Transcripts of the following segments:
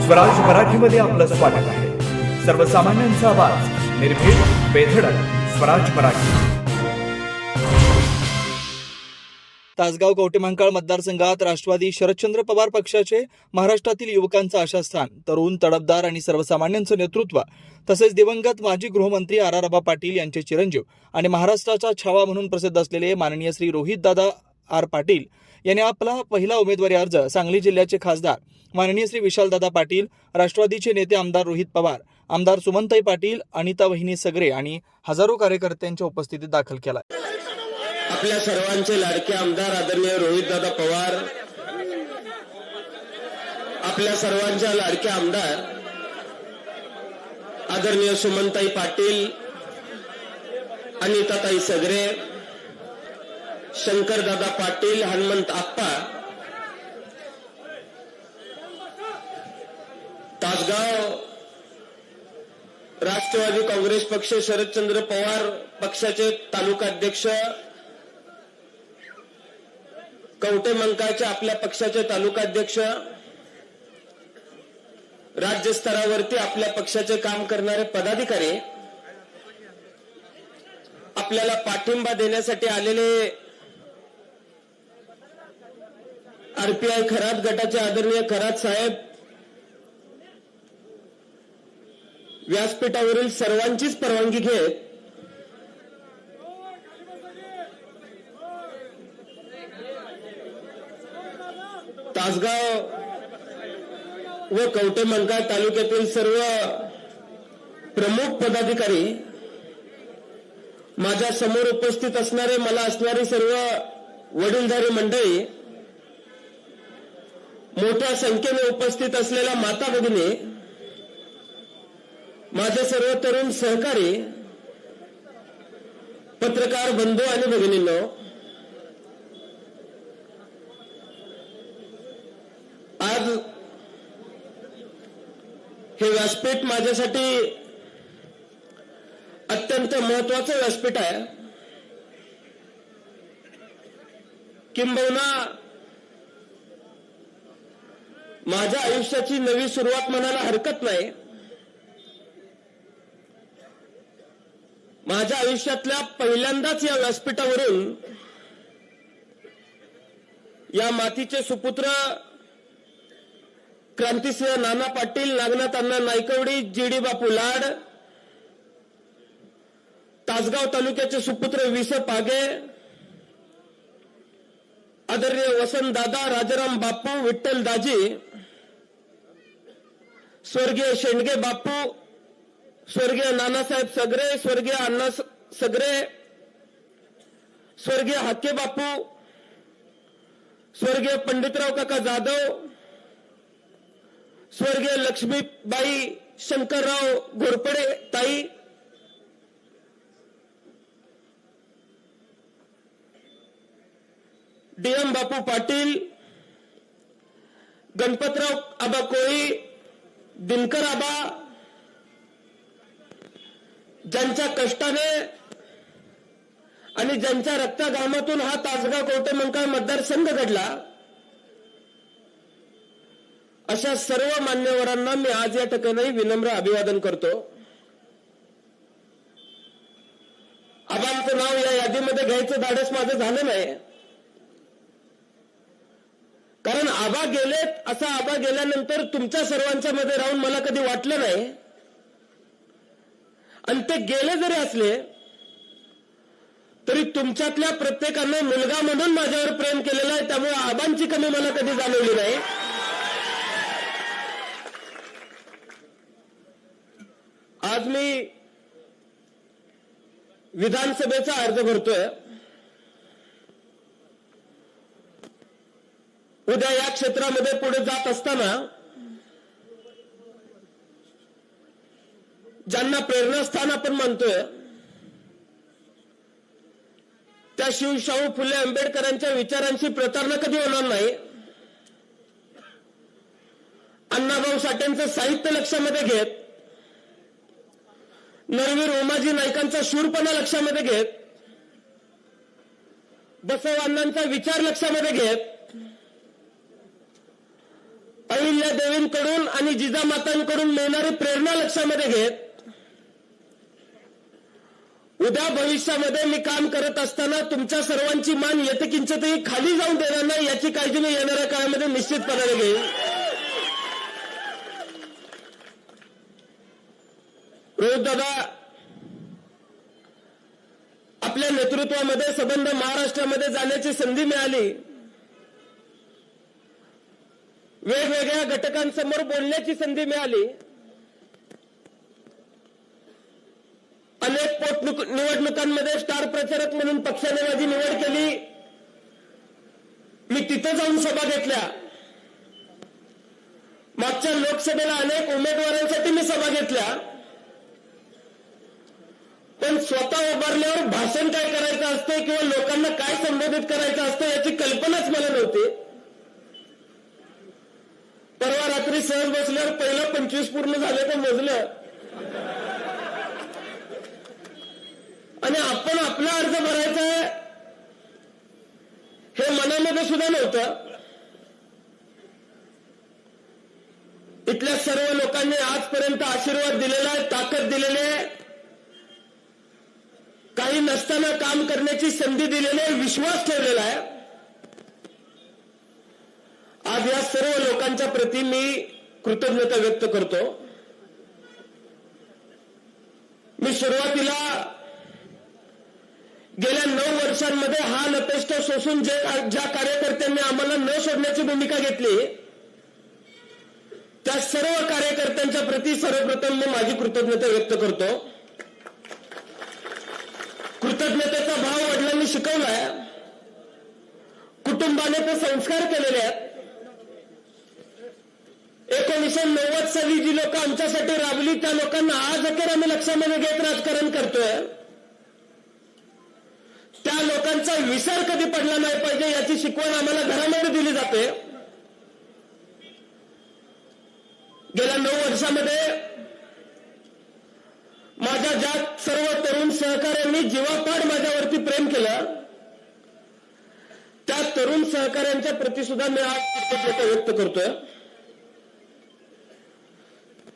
स्वराज मराठीमध्ये आपलं स्वागत आहे। सर्वसामान्यांचा आवाज, निर्भीड, बेधडक, स्वराज मराठी। तासगाव कवठेमहांकाळ मतदारसंघात राष्ट्रवादी शरदचंद्र पवार पक्षाचे महाराष्ट्रातील युवकांचं आशास्थान, तरुण, तडफदार आणि सर्वसामान्यांचं नेतृत्व तसेच दिवंगत माजी गृहमंत्री आर.आर. पाटील यांचे चिरंजीव आणि महाराष्ट्राचा छावा म्हणून प्रसिद्ध असलेले माननीय श्री रोहितदादा आर. पाटील यांनी आपला पहिला उमेदवारी अर्ज सांगली जिल्ह्याचे खासदार माननीय श्री विशालदादा पाटील, राष्ट्रवादीचे नेते आमदार रोहित पवार, आमदार सुमनताई पाटील, अनिता वहिनी सगरे आणि हजारो कार्यकर्त्यांच्या उपस्थितीत दाखल केला। आपल्या सर्वांचे लाडके आमदार आदरणीय रोहितदादा पवार, आपल्या सर्वांच्या लाडके आमदार आदरणीय सुमनताई पाटील, अनिताताई सगरे, शंकरदादा पाटील, हनुमंत आप्पा, तासगाव राष्ट्रवादी काँग्रेस पक्ष शरदचंद्र पवार पक्षाचे तालुकाध्यक्ष, कवठेमहांकाळचे आपल्या पक्षाचे तालुकाध्यक्ष, राज्य स्तरावरती आपल्या पक्षाचे काम करणारे पदाधिकारी, आपल्याला पाठिंबा देण्यासाठी आलेले आरपीआय खरात गटाचे आदरणीय खरात साहेब, व्यासपीठावरील सर्वांचीच परवानगी घेत तासगाव व कवठेमहांकाळ तालुक्यातील सर्व प्रमुख पदाधिकारी, माझ्या समोर उपस्थित असणारे, मला असणारी सर्व वडीलधारी मंडळी, मोठ्या संख्येने उपस्थित असलेल्या माता भगिनी, माझे सर्व तरुण सहकारी, पत्रकार बंधू आणि भगिनींनो, आज हे व्यासपीठ माझ्यासाठी अत्यंत महत्वाचं व्यासपीठ आहे। किंबहुना माझ्या आयुष्याची नवी सुरुवात म्हणायला हरकत नाही। माझ्या आयुष्यातल्या पहिल्यांदाच या व्यासपीठावरून या मातीचे सुपुत्र क्रांतिसिंह नाना पाटील, नागनाथ अण्णा नायकवडी, जी.डी. बापू लाड, तासगाव तालुक्याचे सुपुत्र विस पागे, आदरणीय वसंत दादा, राजाराम बापू, विठ्ठल दाजी, स्वर्गीय शेंडगे बापू, स्वर्गीय नानासाहेब सगरे, स्वर्गीय अण्णा सगरे, स्वर्गीय हाके बापू, स्वर्गीय पंडितराव काका जाधव, स्वर्गीय लक्ष्मीबाई शंकरराव घोरपडे ताई, डी.एम. बापू पाटील, गणपतराव आबा कोळी, दिनकर आबा, ज्यांच्या कष्टाने आणि ज्यांच्या रक्तघामातून हा तासगाव कवठेमहांकाळ मतदारसंघ घडला, अशा सर्व मान्यवरांना मी आज या ठिकाणी विनम्र अभिवादन करतो। आबांचं नाव या यादीमध्ये घ्यायचं धाडस माझं झालं नाही, कारण आबा गेलेत, असा आबा गेल्यानंतर तुमच्या सर्वांच्या मध्ये राहून मला कधी वाटलं नाही, आणि ते गेले जरी असले तरी तुमच्यातल्या प्रत्येकाने मुलगा म्हणून माझ्यावर प्रेम केलेलं आहे, त्यामुळे आबांची कमी मला कधी जाणवली नाही। आज मी विधानसभेचा अर्ज भरतोय। उद्या या क्षेत्रामध्ये पुढे जात असताना ज्यांना प्रेरणास्थान आपण मानतोय, त्या शिवशाहू फुले आंबेडकरांच्या विचारांची प्रतारणा कधी होणार नाही। अण्णाभाऊ साठेंचं साहित्य लक्षामध्ये घेत, नरवीर उमाजी नाईकांचा शूरपणा लक्षामध्ये घेत, बसव अण्णांचा विचार लक्षामध्ये घेत, अहिल्या अहिल्या देवींकडून आणि जिजामातांकडून मिळणारी प्रेरणा लक्षामध्ये घेत उद्या भविष्यामध्ये मी काम करत असताना तुमच्या सर्वांची मान यत्किंचितही खाली जाऊन देणार नाही याची काळजी मी येणाऱ्या काळामध्ये निश्चितपणाने घेईन. रोहित दादा आपल्या नेतृत्वामध्ये संबंध महाराष्ट्रामध्ये जाण्याची संधी मिळाली. वेगवेगळ्या घटकांसमोर बोलण्याची संधी मिळाली. अनेक निवडणुकांमध्ये स्टार प्रचारक म्हणून पक्षाने माझी निवड केली. मी तिथं जाऊन सभा घेतल्या. मागच्या लोकसभेला अनेक उमेदवारांसाठी मी सभा घेतल्या. पण स्वतः उभारल्यावर भाषण काय करायचं असतं किंवा लोकांना काय संबोधित करायचं असतं याची कल्पनाच मला नव्हती. परवा रात्री सहज बसल्यावर पहिलं 25 पूर्ण झाले तर मोजलं आणि आपण आपला अर्ज भरायचा आहे हे मनामध्ये सुद्धा नव्हतं. इथल्या सर्व लोकांनी आजपर्यंत आशीर्वाद दिलेला आहे, ताकद दिलेली आहे, काही नसताना काम करण्याची संधी दिलेली आहे, विश्वास ठेवलेला आहे. आज या सर्व लोकांच्या प्रती मी कृतज्ञता व्यक्त करतो. मी सुरुवातीला गेल्या 9 वर्षांमध्ये हा नपेष्ट सोसून ज्या कार्यकर्त्यांनी आम्हाला न सोडण्याची भूमिका घेतली त्या सर्व कार्यकर्त्यांच्या प्रती सर्वप्रथम मी माझी कृतज्ञता व्यक्त करतो. कृतज्ञतेचा भाव वडिलांनी शिकवलाय, कुटुंबाने ते संस्कार केलेले आहेत. 1990 साली जी लोक आमच्यासाठी राबली त्या लोकांना आज अखेर आम्ही लक्षामध्ये घेत राजकारण करतोय. त्या लोकांचा विसर कधी पडला नाही पाहिजे याची शिकवण आम्हाला घरामध्ये दिली जाते. गेल्या 9 वर्षामध्ये माझ्या ज्या सर्व तरुण सहकाऱ्यांनी जीवापाड माझ्यावरती प्रेम केलं त्या तरुण सहकाऱ्यांच्या प्रती सुद्धा मी आज कृतज्ञता व्यक्त करतोय.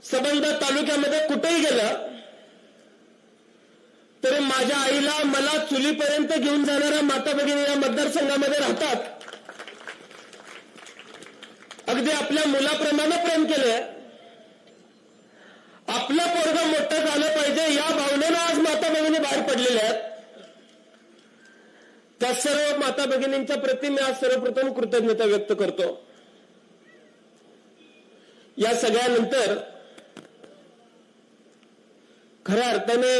संबंध तालुक्यामध्ये कुठेही गेलं तरी माझ्या आईला मला चुलीपर्यंत घेऊन जाणाऱ्या माता भगिनी या मतदारसंघामध्ये राहतात. अगदी आपल्या मुलाप्रमाणे प्रेम केलंय. आपलं पोरगं मोठं झालं पाहिजे या भावनेनं आज माता भगिनी बाहेर पडलेल्या आहेत. त्या सर्व माता भगिनींच्या प्रती मी आज सर्वप्रथम कृतज्ञता व्यक्त करतो. या सगळ्यानंतर खऱ्या अर्थाने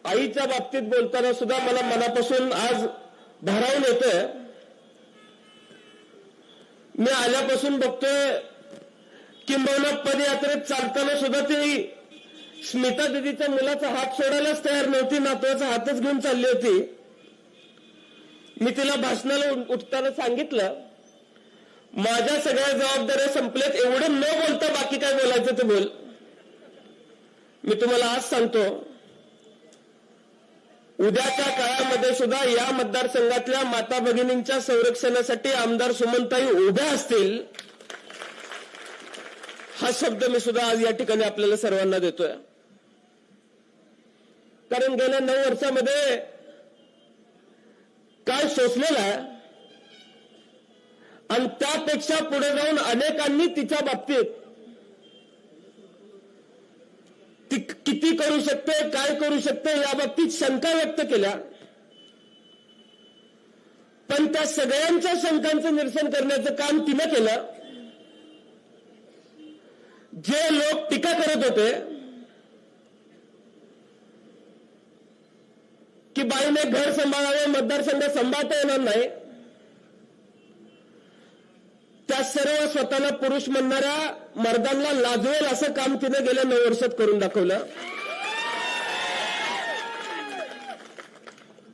आईच्या बाबतीत बोलताना सुद्धा मला मनापासून आज भारावून येतंय. मी आल्यापासून बघतोय किंबहुना पदयात्रेत चालताना सुद्धा ती स्मिता दिदीच्या मुलाचा हात सोडायलाच तयार नव्हती, नातवाचा हातच घेऊन चालली होती. मी तिला भाषणाला उठताना सांगितलं माझ्या सगळ्या जबाबदाऱ्या संपल्यात, एवढं न बोलता बाकी काय बोलायचं ते बोल. मी तुम्हाला आज सांगतो उद्याच्या काळामध्ये सुद्धा या मतदारसंघातल्या माता भगिनींच्या संरक्षणासाठी आमदार सुमनताई उभ्या असतील हा शब्द मी सुद्धा आज या ठिकाणी आपल्याला सर्वांना देतोय. कारण गेल्या 9 वर्षामध्ये काय सोसलेलं आहे आणि त्यापेक्षा पुढे जाऊन अनेकांनी तिच्या बाबतीत ती किती करू शकते, काय करू शकते या बाबतीत शंका व्यक्त केल्या. पण त्या सगळ्यांच्या शंकांचं निरसन करण्याचं काम तिनं केलं. जे लोक टीका करत होते की बाईने घर सांभाळावे, मतदारसंघ सांभाळता येणार नाही, त्या सर्व स्वतःला पुरुष म्हणणाऱ्या मर्दांना लाजवेल असं काम तिने गेल्या 9 वर्षात करून दाखवलं.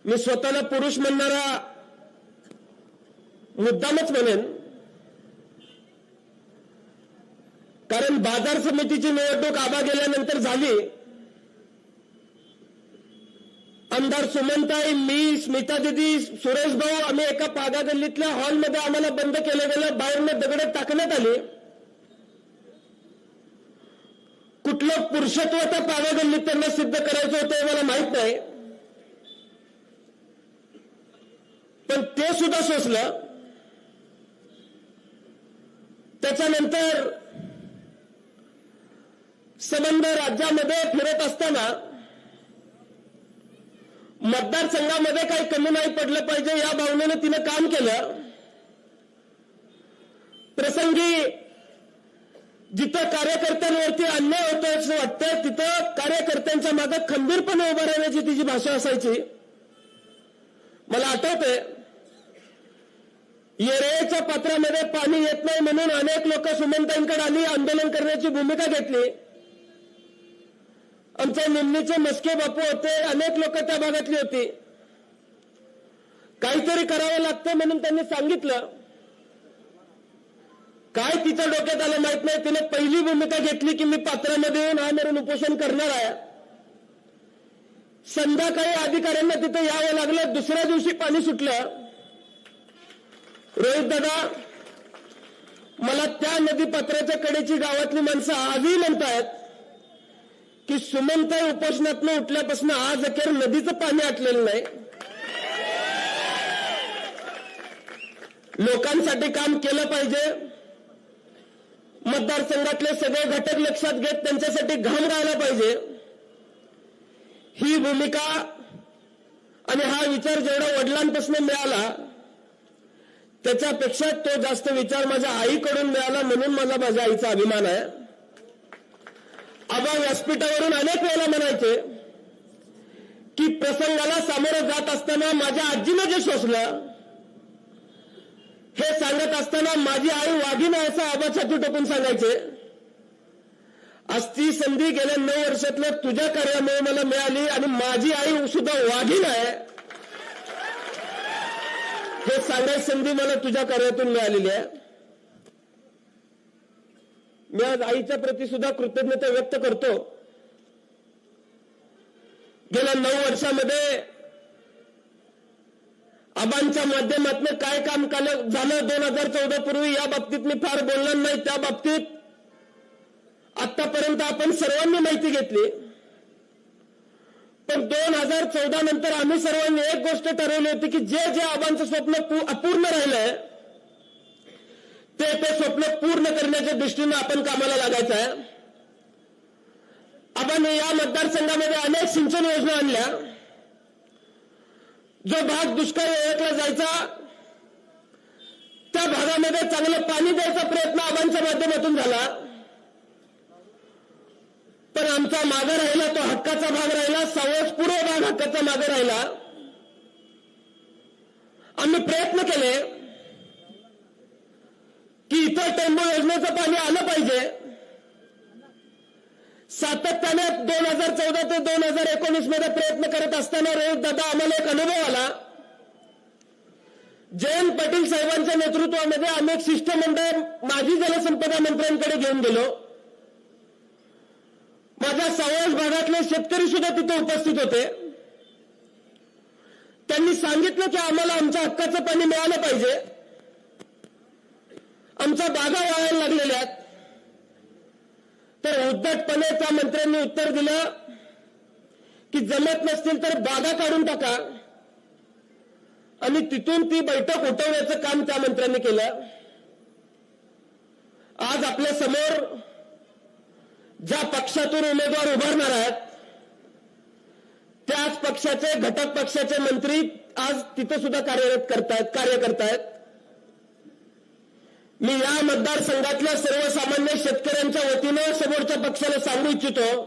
मी स्वतःला पुरुष म्हणणारा मुद्दामच म्हणेन, कारण बाजार समितीची निवडणूक आबा गेल्यानंतर झाली आमदार सुमनताई, मी, स्मिता दिदी, सुरेश भाऊ, आम्ही एका पागा गल्लीतल्या हॉलमध्ये आम्हाला बंद केलं गेलं, बाहेरनं दगड टाकण्यात आले. कुठलं पुरुषत्व त्या पागा गल्लीत त्यांना सिद्ध करायचं होतं मला माहित नाही, पण ते सुद्धा सोसलं. त्याच्यानंतर संबंध राज्यामध्ये फिरत असताना मतदारसंघामध्ये काही कमी नाही पडलं पाहिजे या भावनेनं तिनं काम केलं. प्रसंगी जिथं कार्यकर्त्यांवरती अन्याय होतो असं वाटतं तिथं कार्यकर्त्यांच्या मागे खंबीरपणे उभं राहण्याची तिची भाषा असायची. मला आठवतंय, येरळेच्या पात्रामध्ये पाणी येत नाही म्हणून अनेक लोक सुमनताईंकडे आली, आंदोलन करण्याची भूमिका घेतली. आमच्या निमणीचे मस्के बापू होते, अनेक लोक त्या भागातली होती. काहीतरी करावं लागतं म्हणून त्यांनी सांगितलं. काय तिच्या डोक्यात आलं माहित नाही, तिने पहिली भूमिका घेतली की मी पात्रामध्ये येऊन आमरण उपोषण करणार आहे. संध्याकाळी अधिकाऱ्यांना तिथे यावं लागलं. दुसऱ्या दिवशी पाणी सुटलं. रोहित दादा, मला त्या नदीपात्राच्या कडेची गावातली माणसं आजही म्हणतायत की सुमनताई उपोषणातनं उठल्यापासून आज अखेर नदीचं पाणी आटलेलं नाही. लोकांसाठी काम केलं पाहिजे. मतदारसंघातले सगळे घटक लक्षात घेत त्यांच्यासाठी घाम गायला पाहिजे. ही भूमिका आणि हा विचार जेवढा वडिलांपासून मिळाला त्याच्यापेक्षा तो जास्त विचार माझ्या आईकडून मिळाला, म्हणून मला माझ्या आईचा अभिमान आहे. आबा व्यासपीठावरून अनेक वेळेला म्हणायचे की प्रसंगाला सामोरं जात असताना माझ्या आजीनं जे सोसलं हे सांगत असताना माझी आई वाघीण आहे असं आबा छाती टोकून सांगायचे. आज ती संधी गेल्या 9 वर्षातल्या तुझ्या कार्यामुळे मला मिळाली आणि माझी आई सुद्धा वाघीण आहे हे सांगायची संधी मला तुझ्या कार्यातून मिळालेली आहे. मी आज आईच्या प्रती सुद्धा कृतज्ञता व्यक्त करतो. गेल्या 9 वर्षामध्ये आबांच्या माध्यमातून काय काम झालं 2014 पूर्वी या बाबतीत मी फार बोलणार नाही. त्या बाबतीत आतापर्यंत आपण सर्वांनी माहिती घेतली. पण 2014 नंतर आम्ही सर्वांनी एक गोष्ट ठरवली होती की जे जे आबांचं स्वप्न अपूर्ण राहिलंय ते स्वप्न पूर्ण करण्याच्या दृष्टीने आपण कामाला लागायचं आहे. आपण या मतदारसंघामध्ये अनेक सिंचन योजना आणल्या. जो भाग दुष्काळी ओळखला जायचा त्या भागामध्ये चांगलं पाणी द्यायचा प्रयत्न आबांच्या माध्यमातून झाला. पण आमचा मागे राहिला तो हक्काचा भाग राहिला. सावज पूर्व भाग हक्काचा मागे राहिला. आम्ही प्रयत्न केले की इथं टेंबू योजनेचं पाणी आलं पाहिजे. सातत्याने 2014 ते 2019 मध्ये प्रयत्न करत असताना रोहित दादा आम्हाला एक अनुभव आला. जयंत पाटील साहेबांच्या नेतृत्वामध्ये आम्ही एक शिष्टमंडळ माजी जलसंपदा मंत्र्यांकडे घेऊन गेलो. माझ्या सावज भागातले शेतकरी सुद्धा तिथे उपस्थित होते. त्यांनी सांगितलं की आम्हाला आमच्या हक्काचं पाणी मिळालं पाहिजे. आमच्या बागा वाळायला लागलेल्या आहेत. तर उद्धटपणे त्या मंत्र्यांनी उत्तर दिलं की जमत नसतील तर बागा काढून टाका आणि तिथून ती बैठक उठवण्याचं काम त्या मंत्र्यांनी केलं. आज आपल्या समोर ज्या पक्षातून उमेदवार उभारणार आहेत त्याच पक्षाचे घटक पक्षाचे मंत्री आज तिथे सुद्धा कार्य करतायत. मी या मतदारसंघातल्या सर्वसामान्य शेतकऱ्यांच्या वतीनं समोरच्या पक्षाला सांगू इच्छितो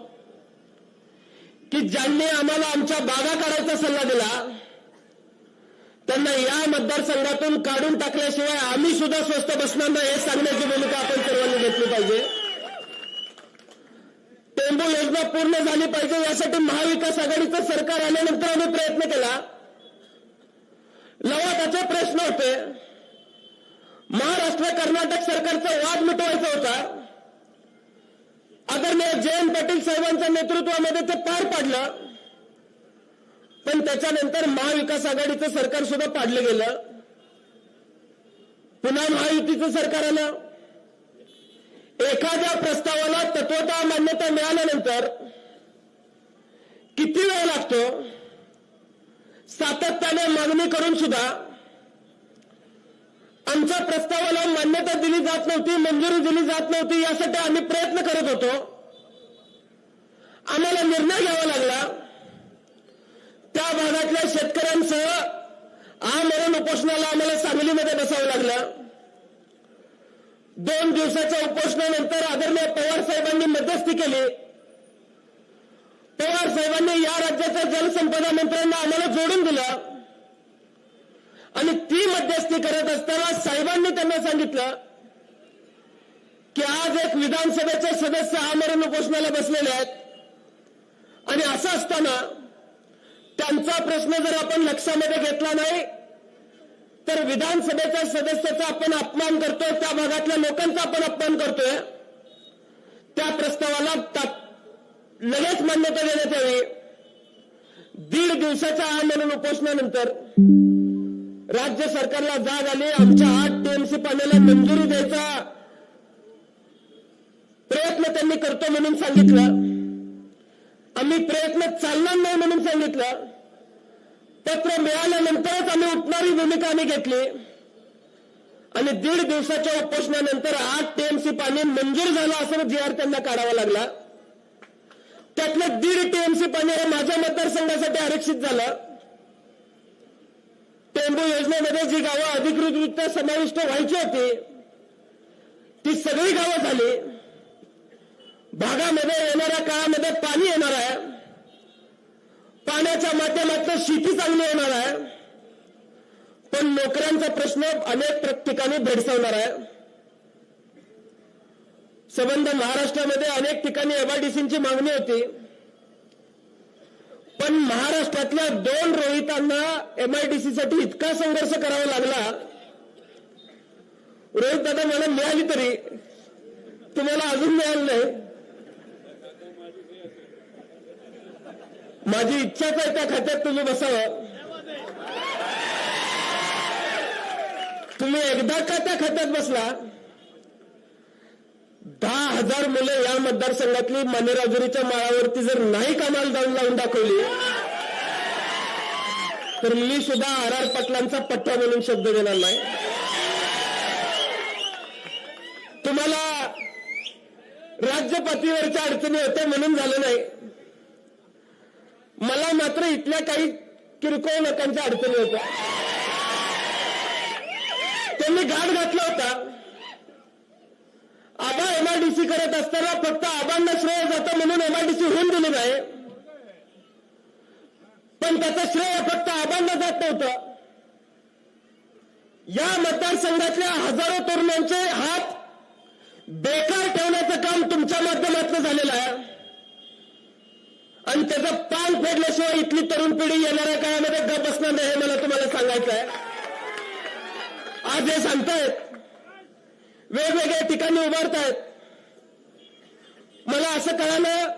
की ज्यांनी आम्हाला आमच्या बागा काढायचा सल्ला दिला त्यांना या मतदारसंघातून काढून टाकल्याशिवाय आम्ही सुद्धा स्वस्थ बसणार नाही हे सांगण्याची भूमिका आपण सर्वांनी घेतली पाहिजे. टेंबू योजना पूर्ण झाली पाहिजे यासाठी महाविकास आघाडीचं सरकार आल्यानंतर आम्ही प्रयत्न केला. लवादाचे प्रश्न होते. महाराष्ट्र कर्नाटक सरकारचा वाद मिटवायचा होता. आदरणीय जयंत पाटील साहेबांच्या नेतृत्वामध्ये ते पार पाडलं. पण त्याच्यानंतर महाविकास आघाडीचं सरकार सुद्धा पाडलं गेलं. पुन्हा महायुतीचं सरकार आलं. एखाद्या प्रस्तावाला तत्वतः मान्यता मिळाल्यानंतर किती वेळ लागतो? सातत्याने मागणी करून सुद्धा आमच्या प्रस्तावाला मान्यता दिली जात नव्हती, मंजुरी दिली जात नव्हती. यासाठी आम्ही प्रयत्न करत होतो. आम्हाला निर्णय घ्यावा लागला. त्या भागातल्या शेतकऱ्यांसह आमरण उपोषणाला आम्हाला सांगलीमध्ये बसावं लागलं. 2 दिवसाच्या उपोषणानंतर आदरणीय पवार साहेबांनी मध्यस्थी केली. पवार साहेबांनी या राज्याच्या जलसंपदा मंत्र्यांना आम्हाला जोडून दिलं आणि ती मध्यस्थी करत असताना साहेबांनी त्यांना सांगितलं की आज एक विधानसभेचे सदस्य आमरण उपोषणाला बसलेले आहेत आणि असं असताना त्यांचा प्रश्न जर आपण लक्षामध्ये घेतला नाही तर विधानसभेच्या सदस्याचा आपण अपमान करतोय, त्या भागातल्या लोकांचा आपण अपमान करतोय. त्या प्रस्तावाला लगेच मान्यता देण्यात यावी. 1.5 दिवसाच्या आमरण उपोषणानंतर राज्य सरकारला जाग आली. आमच्या 8 टीएमसी पाण्याला मंजुरी द्यायचा प्रयत्न त्यांनी करतो म्हणून सांगितलं. आम्ही प्रयत्न चालणार नाही म्हणून सांगितलं. पत्र मिळाल्यानंतरच आम्ही उठणारी भूमिका आम्ही घेतली आणि 1.5 दिवसाच्या उपोषणानंतर 8 टीएमसी पाणी मंजूर झालं असं जीआर त्यांना काढावा लागला. त्यातलं 1.5 टीएमसी पाणी हे माझ्या मतदारसंघासाठी आरक्षित झालं. टेंबू योजनेमध्ये जी गावं अधिकृतरित्या समाविष्ट व्हायची होती ती सगळी गावं झाली. भागामध्ये येणाऱ्या काळामध्ये पाणी येणार आहे. पाण्याच्या माध्यमातून शेती चांगली होणार आहे. पण नोकऱ्यांचा प्रश्न अनेक ठिकाणी भेडसावणार आहे. संबंध महाराष्ट्रामध्ये अनेक ठिकाणी एमआयडीसीची मागणी होती. पण महाराष्ट्रातल्या 2 रोहितांना एमआयडीसीसाठी इतका संघर्ष करावा लागला. रोहित दादा मला मिळाली तरी तुम्हाला अजून मिळालं नाही. माझी इच्छाच आहे त्या खात्यात तुम्ही बसावं. तुम्ही एकदा का त्या खात्यात बसला 10,000 मुलं या मतदारसंघातली मानेराजुरीच्या माळावरती जर नाही कामाला जाऊन लावून दाखवली तर मी सुद्धा आर पाटलांचा पट्टा म्हणून शब्द देणार नाही. तुम्हाला राज्य पातळीवरच्या अडचणी होत्या म्हणून झालं नाही. मला मात्र इथल्या काही किरकोळ लोकांच्या अडचणी होत्या. त्यांनी घाट घातला होता. आबा एमआयडीसी करत असताना फक्त आबांना श्रेय जातं म्हणून एमआयडीसी होऊन दिली नाही. पण त्याचं श्रेय फक्त आबांना जात नव्हतं. या मतदारसंघातल्या हजारो तरुणांचे हात बेकार ठेवण्याचं काम तुमच्या माध्यमातून झालेलं आहे आणि त्याचा पान फेडल्याशिवाय इथली तरुण पिढी येणाऱ्या काळामध्ये गप बसणार नाही हे मला तुम्हाला सांगायचं आहे. आज हे सांगतायत, वेगवेगळ्या ठिकाणी उभारतायत. मला असं कळालं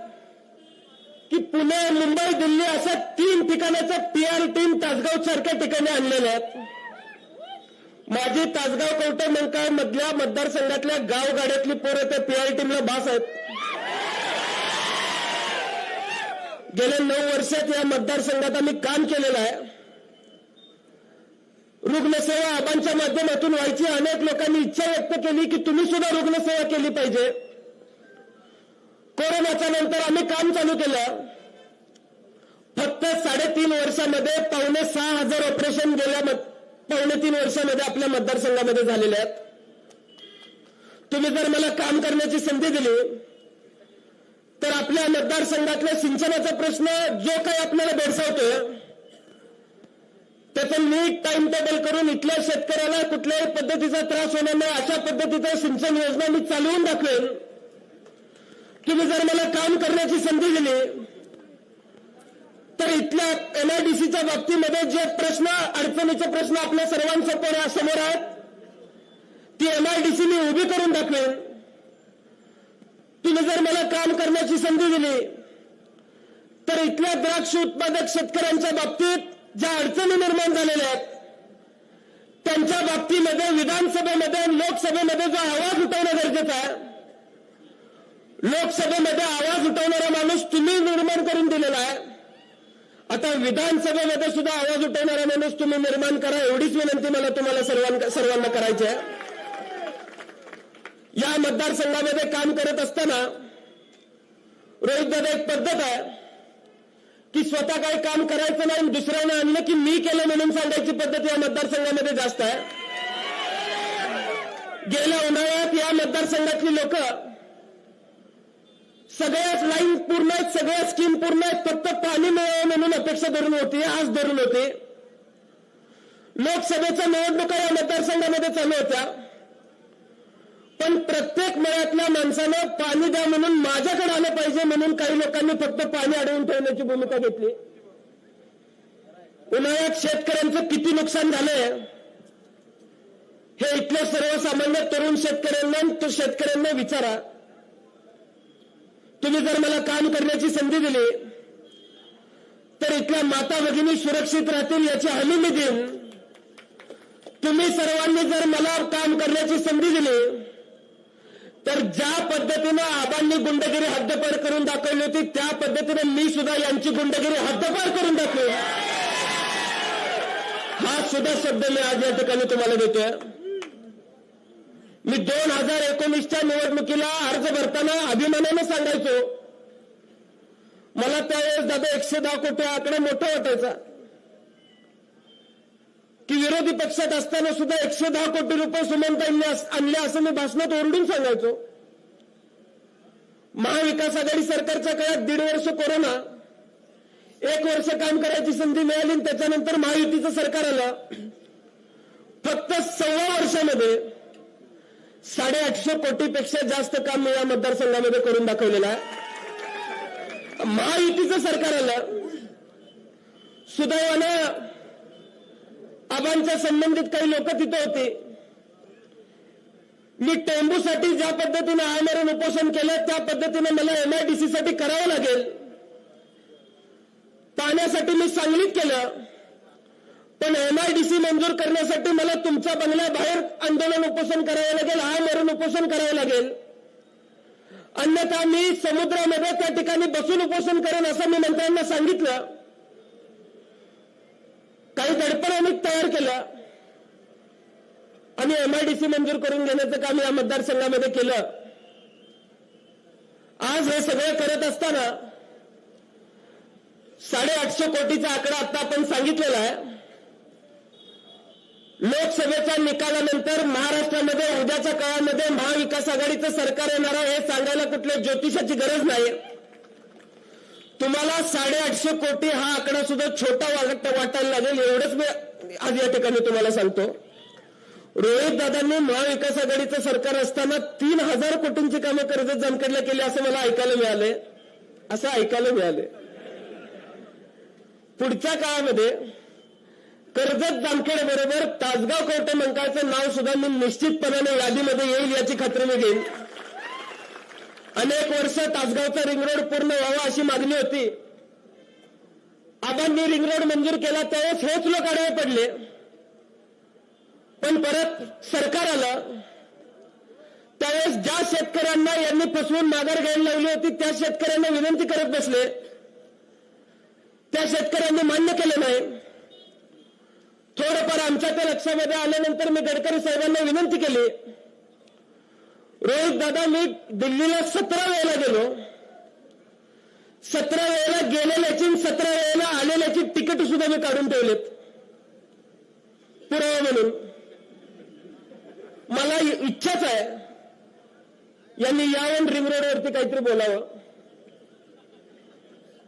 की पुणे, मुंबई, दिल्ली अशा 3 ठिकाणाच्या पीआर टीम तासगाव सारख्या ठिकाणी आणलेल्या आहेत. माझी तासगाव कवठे मंकाळ मधल्या मतदारसंघातल्या गावगाड्यातली पोरं त्या पीआर टीमला भास आहेत. गेल्या 9 वर्षात या मतदारसंघात आम्ही काम केलेलं आहे. रुग्णसेवा आबांच्या माध्यमातून व्हायची. अनेक लोकांनी इच्छा व्यक्त केली की तुम्ही सुद्धा रुग्णसेवा केली पाहिजे. कोरोनाच्या नंतर आम्ही काम चालू केलं. फक्त 3.5 वर्षामध्ये 5,600 ऑपरेशन गेल्या 3.5 वर्षामध्ये आपल्या मतदारसंघामध्ये झालेले आहेत. तुम्ही जर मला काम करण्याची संधी दिली तर आपल्या मतदारसंघातल्या सिंचनाचा प्रश्न जो काही आपल्याला भेडसावतोय त्याचं नीट टाइम टेबल करून इथल्या शेतकऱ्याला कुठल्याही पद्धतीचा त्रास होणार नाही अशा पद्धतीचं सिंचन योजना मी चालवून दाखवेन. तुम्ही जर मला काम करण्याची संधी दिली तर इथल्या एमआयडीसीच्या बाबतीमध्ये जे प्रश्न, अडचणीचे प्रश्न आपल्या सर्वांसमोर आहेत ती एमआयडीसी मी उभी करून दाखवेन. तुम्ही जर मला काम करण्याची संधी दिली तर इथल्या द्राक्ष उत्पादक शेतकऱ्यांच्या बाबतीत ज्या अडचणी निर्माण झालेल्या आहेत त्यांच्या बाबतीमध्ये विधानसभेमध्ये लोकसभेमध्ये जो आवाज उठवणं गरजेचं आहे. लोकसभेमध्ये आवाज उठवणारा माणूस तुम्ही निर्माण करून दिलेला आहे. आता विधानसभेमध्ये सुद्धा आवाज उठवणारा माणूस तुम्ही निर्माण करा, एवढीच विनंती मला तुम्हाला सर्वांना करायची आहे. या मतदारसंघामध्ये काम करत असताना रोहित दादा एक पद्धत आहे की स्वतः काही काम करायचं नाही, दुसऱ्याने आणलं की मी केलं म्हणून सांगायची पद्धत या मतदारसंघामध्ये जास्त आहे. गेल्या उन्हाळ्यात या मतदारसंघातली लोक सगळ्याच लाईन पूर्ण आहेत, सगळ्या स्कीम पूर्ण आहेत, फक्त पाणी मिळावं म्हणून अपेक्षा धरून होती, आस धरून होती. लोकसभेच्या निवडणुका या मतदारसंघामध्ये चालू होत्या, पण प्रत्येक मळ्यातल्या माणसानं पाणी द्या म्हणून माझ्याकडे आलं पाहिजे म्हणून काही लोकांनी फक्त पाणी अडवून ठेवण्याची भूमिका घेतली. उन्हाळ्यात शेतकऱ्यांचं किती नुकसान झालंय हे इथल्या सर्वसामान्य तरुण शेतकऱ्यांना विचारा. तुम्ही जर मला काम करण्याची संधी दिली तर इथल्या माता भगिनी सुरक्षित राहतील याची हमी मी देईन. तुम्ही सर्वांनी जर मला काम करण्याची संधी दिली तर ज्या पद्धतीनं आबांनी गुंडगिरी हद्दपार करून दाखवली होती त्या पद्धतीने मी सुद्धा यांची गुंडगिरी हद्दपार करून दाखवेन. हा सुद्धा शब्द मी आज या ठिकाणी तुम्हाला देतोय. मी 2019च्या निवडणुकीला अर्ज भरताना अभिमानाने सांगायचो, मला त्यावेळेस दादा 110 कोटी आकडा मोठा वाटायचा की विरोधी पक्षात असताना सुद्धा 110 कोटी रुपये सुमनताईंनी आणले असं मी भाषणात ओरडून सांगायचो. महाविकास आघाडी सरकारच्या काळात 1.5 वर्ष कोरोना, 1 वर्ष काम करायची संधी मिळाली आणि त्याच्यानंतर महायुतीचं सरकार आलं. फक्त 1.25 वर्षामध्ये 850 कोटीपेक्षा जास्त काम मी या मतदारसंघामध्ये करून दाखवलेलं आहे. महायुतीचं सरकार आलं. सुदैवानं आबांच्या संबंधित काही लोक तिथे होते. मी टेंबूसाठी ज्या पद्धतीने आमरण उपोषण केलं त्या पद्धतीने मला MIDC साठी करावं लागेल. पाण्यासाठी मी सांगलीत केलं, पण MIDC मंजूर करण्यासाठी मला तुमच्या बंगल्याबाहेर आंदोलन उपोषण करावं लागेल, आमरण उपोषण करावं लागेल. अन्यथा मी समुद्रामध्ये त्या ठिकाणी बसून उपोषण करेन असं मी मंत्र्यांना सांगितलं. काही दडपण आम्ही तयार केलं आणि MIDC मंजूर करून घेण्याचं काम या मतदारसंघामध्ये केलं. आज हे सगळं करत असताना 850 कोटीचा आकडा आता आपण सांगितलेला आहे. लोकसभेच्या निकालानंतर महाराष्ट्रामध्ये उद्याच्या काळामध्ये महाविकास आघाडीचं सरकार येणार आहे हे सांगायला कुठल्या ज्योतिषाची गरज नाही. तुम्हाला 850 कोटी हा आकडा सुद्धा छोटा वाटायला लागेल एवढंच मी आज या ठिकाणी तुम्हाला सांगतो. रोहित दादांनी महाविकास आघाडीचं सरकार असताना 3000 कोटींची कामं कर्जत जामखेडला केली असं मला ऐकायला मिळाले. पुढच्या काळामध्ये कर्जत जामखेड बरोबर तासगाव कवठे मंकाळचं नाव सुद्धा मी निश्चितपणाने यादीमध्ये येईल याची खात्री मी घेईन. अनेक वर्ष तासगावचा रिंग रोड पूर्ण व्हावा अशी मागणी होती. आबांनी रिंग रोड मंजूर केला त्यावेळेस हेच लोक आडवे पडले, पण परत सरकार आलं त्यावेळेस ज्या शेतकऱ्यांना यांनी फसवून माघार घ्यायला लावली होती त्या शेतकऱ्यांना विनंती करत बसले. त्या शेतकऱ्यांनी मान्य केलं नाही. थोडंफार आमच्या त्या लक्षामध्ये आल्यानंतर मी गडकरी साहेबांना विनंती केली. रोहित दादा मी दिल्लीला 17 वेळेला गेलो. 17 वेळेला गेलेल्याची 17 वेळेला आलेल्याची तिकीट सुद्धा मी काढून ठेवलेत पुरावा म्हणून. मला इच्छाच आहे यांनी यावरून रिंग रोडवरती काहीतरी बोलावं.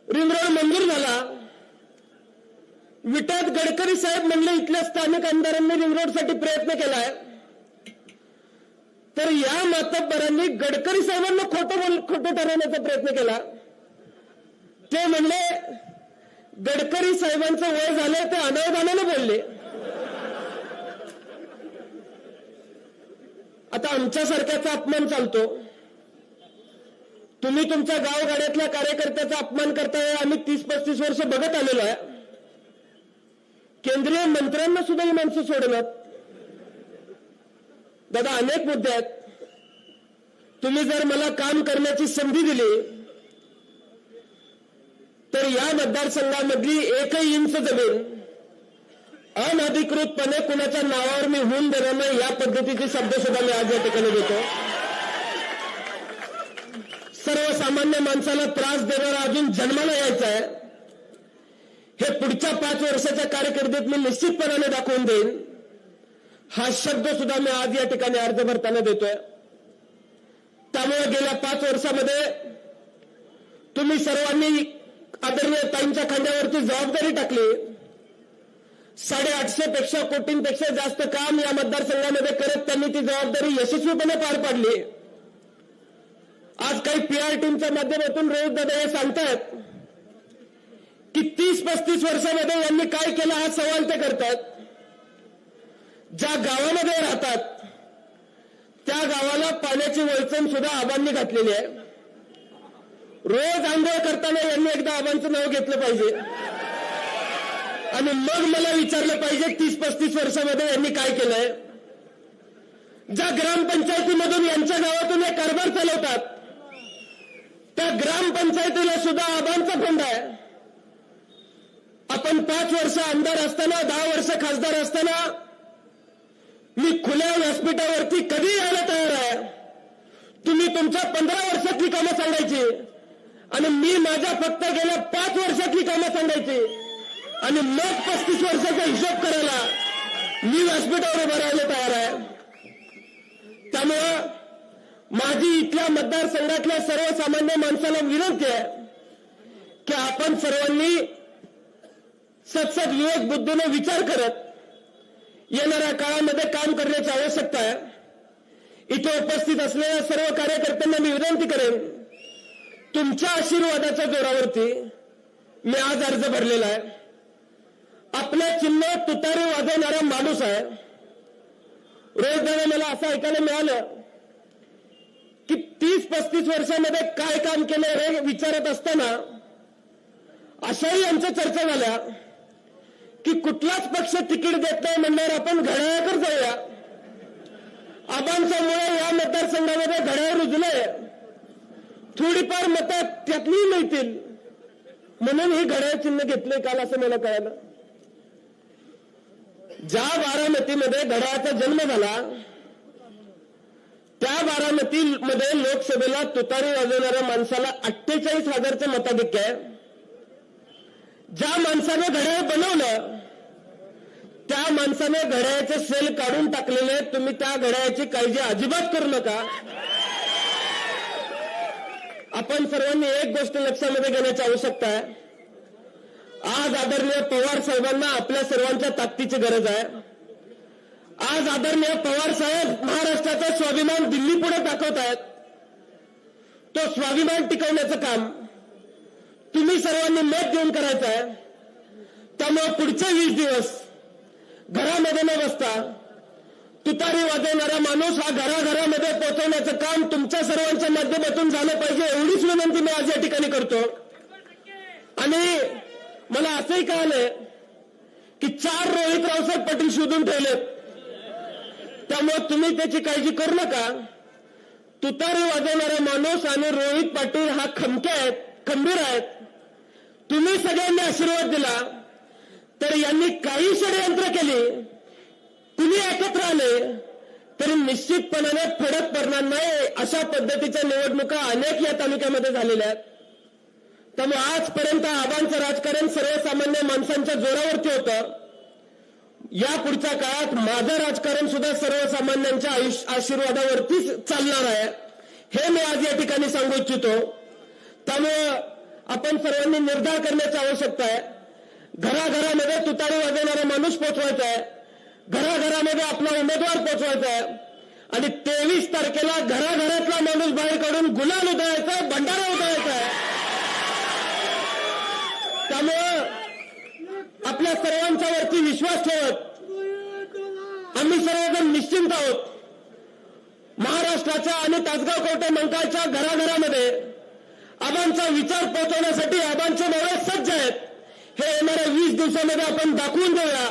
रिंग रोड मंजूर झाला. विटात गडकरी साहेब म्हणले इथल्या स्थानिक आमदारांनी रिंग रोडसाठी प्रयत्न केलाय, तर या मातब्बरांनी गडकरी साहेबांना खोटं ठरवण्याचा प्रयत्न केला. ते म्हणले गडकरी साहेबांचं वय झालंय ते अनावधानाने बोलले. आता आमच्यासारख्याचा अपमान चालतो. तुम्ही तुमच्या गावगाड्यातल्या कार्यकर्त्याचा अपमान करताय. आम्ही 30-35 वर्ष बघत आलेलो आहे. केंद्रीय मंत्र्यांना सुद्धा ही माणसं सोडणार. दादा, अनेक मुद्दे आहेत. तुम्ही जर मला काम करण्याची संधी दिली तर या मतदारसंघामधली एकही इंच जमीन अनधिकृतपणे कुणाच्या नावावर मी होऊन देणार नाही. या पद्धतीचे शब्द सुद्धा मी आज या ठिकाणी देतो. सर्वसामान्य माणसाला त्रास देणारा अजून जन्माला यायचा आहे हे पुढच्या 5 वर्षाच्या कारकिर्दीत मी निश्चितपणाने दाखवून देईन. हा शब्द सुद्धा मी आज या ठिकाणी अर्ज भरताना देतोय. त्यामुळे गेल्या 5 वर्षामध्ये तुम्ही सर्वांनी आदरणीय ताईंच्या खांद्यावरती जबाबदारी टाकली. 850 पेक्षा कोटींपेक्षा जास्त काम या मतदारसंघामध्ये करत त्यांनी ती जबाबदारी यशस्वीपणे पार पाडली. आज काही पीआर टीमच्या माध्यमातून रोज दादा हे सांगतायत की 30-35 वर्षामध्ये यांनी काय केलं हा सवाल ते करतात. ज्या गावामध्ये राहतात त्या गावाला पाण्याची वळचण सुद्धा आबांनी घातलेली आहे. रोज आंघोळ करताना यांनी एकदा आबांचं नाव घेतलं पाहिजे आणि मग मला विचारलं पाहिजे 30-35 वर्षामध्ये यांनी काय केलंय. ज्या ग्रामपंचायतीमधून यांच्या गावातून हे कारभार चालवतात त्या ग्रामपंचायतीला सुद्धा आबांचा फंड आहे. आपण 5 वर्ष आमदार असताना 10 वर्ष खासदार असताना मी खुल्या व्यासपीठावरती कधी यायला तयार आहे. तुम्ही तुमच्या 15 वर्षातली कामं सांगायची आणि मी माझ्या फक्त गेल्या 5 वर्षातली कामं सांगायची आणि मग 35 वर्षाचा हिशोब करायला मी व्यासपीठावर उभं राहायला तयार आहे. त्यामुळं माझी इथल्या मतदारसंघातल्या सर्वसामान्य माणसाला विनंती आहे की आपण सर्वांनी सतसत विवेक बुद्धीने विचार करत येणाऱ्या काळामध्ये काम करण्याची आवश्यकता आहे. इथे उपस्थित असलेल्या सर्व कार्यकर्त्यांना मी विनंती करेन, तुमच्या आशीर्वादाच्या जोरावरती मी आज अर्ज भरलेला आहे. आपलं चिन्ह तुतारी वाजवणारा माणूस आहे. रोज दादा मला असं ऐकायला मिळालं की 30-35 वर्षामध्ये काय काम केलं हे विचारत असताना अशाही आमच्या चर्चा झाल्या की कुठलाच पक्ष तिकीट देत नाही म्हणणार आपण घड्याळाकडे जाऊया. आबांच्यामुळे या मतदारसंघामध्ये घड्याळ रुजलंय, थोडीफार मतं त्यातली मिळतील म्हणून हे घड्याळ चिन्ह घेतलंय काल असं मला कळालं. ज्या बारामतीमध्ये घड्याळाचा जन्म झाला त्या बारामतीमध्ये लोकसभेला तुतारी वाजवणाऱ्या माणसाला 48,000चं मताधिक्य आहे. ज्या माणसाने घड्याळ बनवलं त्या माणसाने घड्याळाचे सेल काढून टाकलेले. तुम्ही त्या घड्याळाची काळजी अजिबात करू नका. आपण सर्वांनी एक गोष्ट लक्षामध्ये घेण्याची आवश्यकता आहे. आज आदरणीय पवार साहेबांना आपल्या सर्वांच्या ताकदीची गरज आहे. आज आदरणीय पवार साहेब महाराष्ट्राचा स्वाभिमान दिल्ली पुढे दाखवत आहेत. तो स्वाभिमान टिकवण्याचं काम तुम्ही सर्वांनी मत देऊन करायचं आहे. त्यामुळे पुढचे 20 दिवस घरामध्ये न बसता तुतारी वाजवणारा माणूस हा घराघरामध्ये पोहोचवण्याचं काम तुमच्या सर्वांच्या माध्यमातून झालं पाहिजे एवढीच विनंती मी आज या ठिकाणी करतो. आणि मला असंही कळालंय की 4 रोहित रावसाहेब पाटील शोधून ठेवलेत. त्यामुळे तुम्ही त्याची काळजी करू नका. तुतारी वाजवणारा माणूस आणि रोहित पाटील हा खंबीर आहेत. तुम्ही सगळ्यांनी आशीर्वाद दिला तर यांनी काही षडयंत्र केली, तुम्ही एकत्र आले तरी निश्चितपणाने फरक पडणार नाही. अशा पद्धतीच्या निवडणुका अनेक या तालुक्यामध्ये झालेल्या आहेत. त्यामुळे आजपर्यंत आबांचं राजकारण सर्वसामान्य माणसांच्या जोरावरती होतं. या पुढच्या काळात माझं राजकारण सुद्धा सर्वसामान्यांच्या आशीर्वादावरतीच चालणार आहे हे मी आज या ठिकाणी सांगू इच्छितो. त्यामुळं आपण सर्वांनी निर्धार करण्याची आवश्यकता आहे. घराघरामध्ये तुतारी वाजवणारा माणूस पोचवायचा आहे, घराघरामध्ये आपला उमेदवार पोचवायचा आहे आणि 23 तारखेला घराघरातला माणूस बाहेर काढून गुलाल उधळायचा आहे, भंडारा उधळायचा आहे. त्यामुळं आपल्या सर्वांच्या वरती विश्वास ठेवत आम्ही सर्वजण निश्चिंत आहोत. महाराष्ट्राच्या आणि तासगाव कवठे मंकाळच्या घराघरामध्ये आबांचा विचार पोहोचवण्यासाठी आबांचे डोळे सज्ज आहेत हे येणाऱ्या 20 दिवसामध्ये आपण दाखवून देऊया.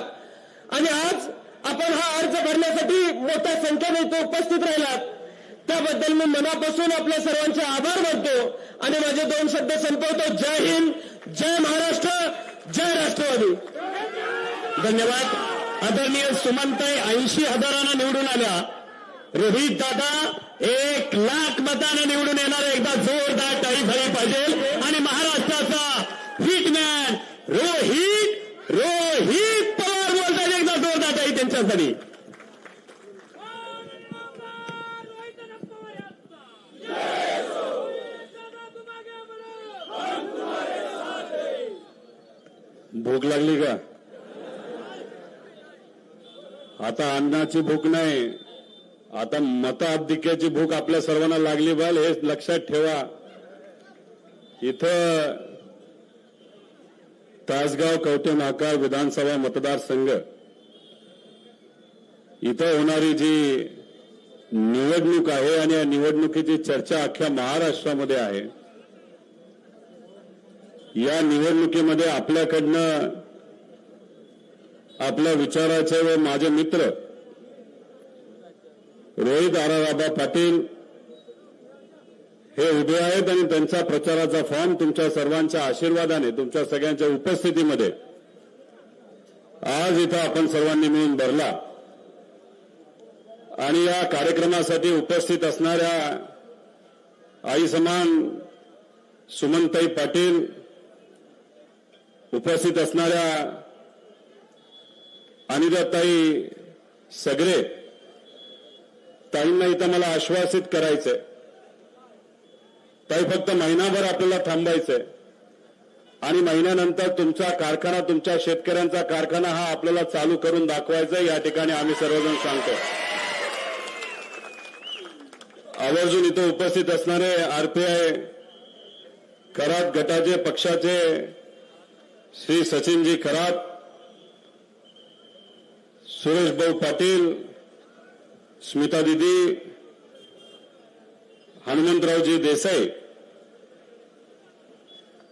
आणि आज आपण हा अर्ज भरण्यासाठी मोठ्या संख्येने इथे उपस्थित राहिलात त्याबद्दल मी मनापासून आपल्या सर्वांचे आभार मानतो आणि माझे 2 शब्द संपवतो. जय हिंद, जय महाराष्ट्र, जय राष्ट्रवादी. धन्यवाद. आदरणीय सुमनताई 80,000 निवडून आल्या. रोहित दादा 1,00,000 मताने निवडून येणार. एकदा जोरदार टाळी झाली पाहिजे आणि महाराष्ट्राचा हिटमॅन रोहित पवार बोलतात. एकदा जोरदार टाळी त्यांच्यासाठी. भूक लागली का? आता अन्नाची भूक नाही, आता मताधिक्याची भूक आपल्या सर्वांना लागली बाल. हे लक्षात ठेवा. इथं तासगाव कवठे महांकाळ विधानसभा मतदारसंघ इथं होणारी जी निवडणूक आहे आणि या निवडणुकीची चर्चा अख्ख्या महाराष्ट्रामध्ये आहे. या निवडणुकीमध्ये आपल्याकडनं आपल्या विचाराचे व माझे मित्र रोहित आराराबा पाटील हे उभे आहेत आणि त्यांचा प्रचाराचा फॉर्म तुमच्या सर्वांच्या आशीर्वादाने तुमच्या सगळ्यांच्या उपस्थितीमध्ये आज इथं आपण सर्वांनी मिळून भरला. आणि या कार्यक्रमासाठी उपस्थित असणाऱ्या आई समान सुमनताई पाटील, उपस्थित असणाऱ्या अनिताताई सगरे ताईंना इथं मला आश्वासित करायचंय. ताई फक्त महिनाभर आपल्याला थांबायचंय आणि महिन्यानंतर तुमचा कारखाना, तुमच्या शेतकऱ्यांचा कारखाना हा आपल्याला चालू करून दाखवायचा. या ठिकाणी आम्ही सर्वजण सांगतो. आवर्जून इथं उपस्थित असणारे आरपीआय खरात गटाचे पक्षाचे श्री सचिनजी खरात, सुरेश भाऊ पाटील, स्मिता दीदी, हनुमंतरावजी देसाई,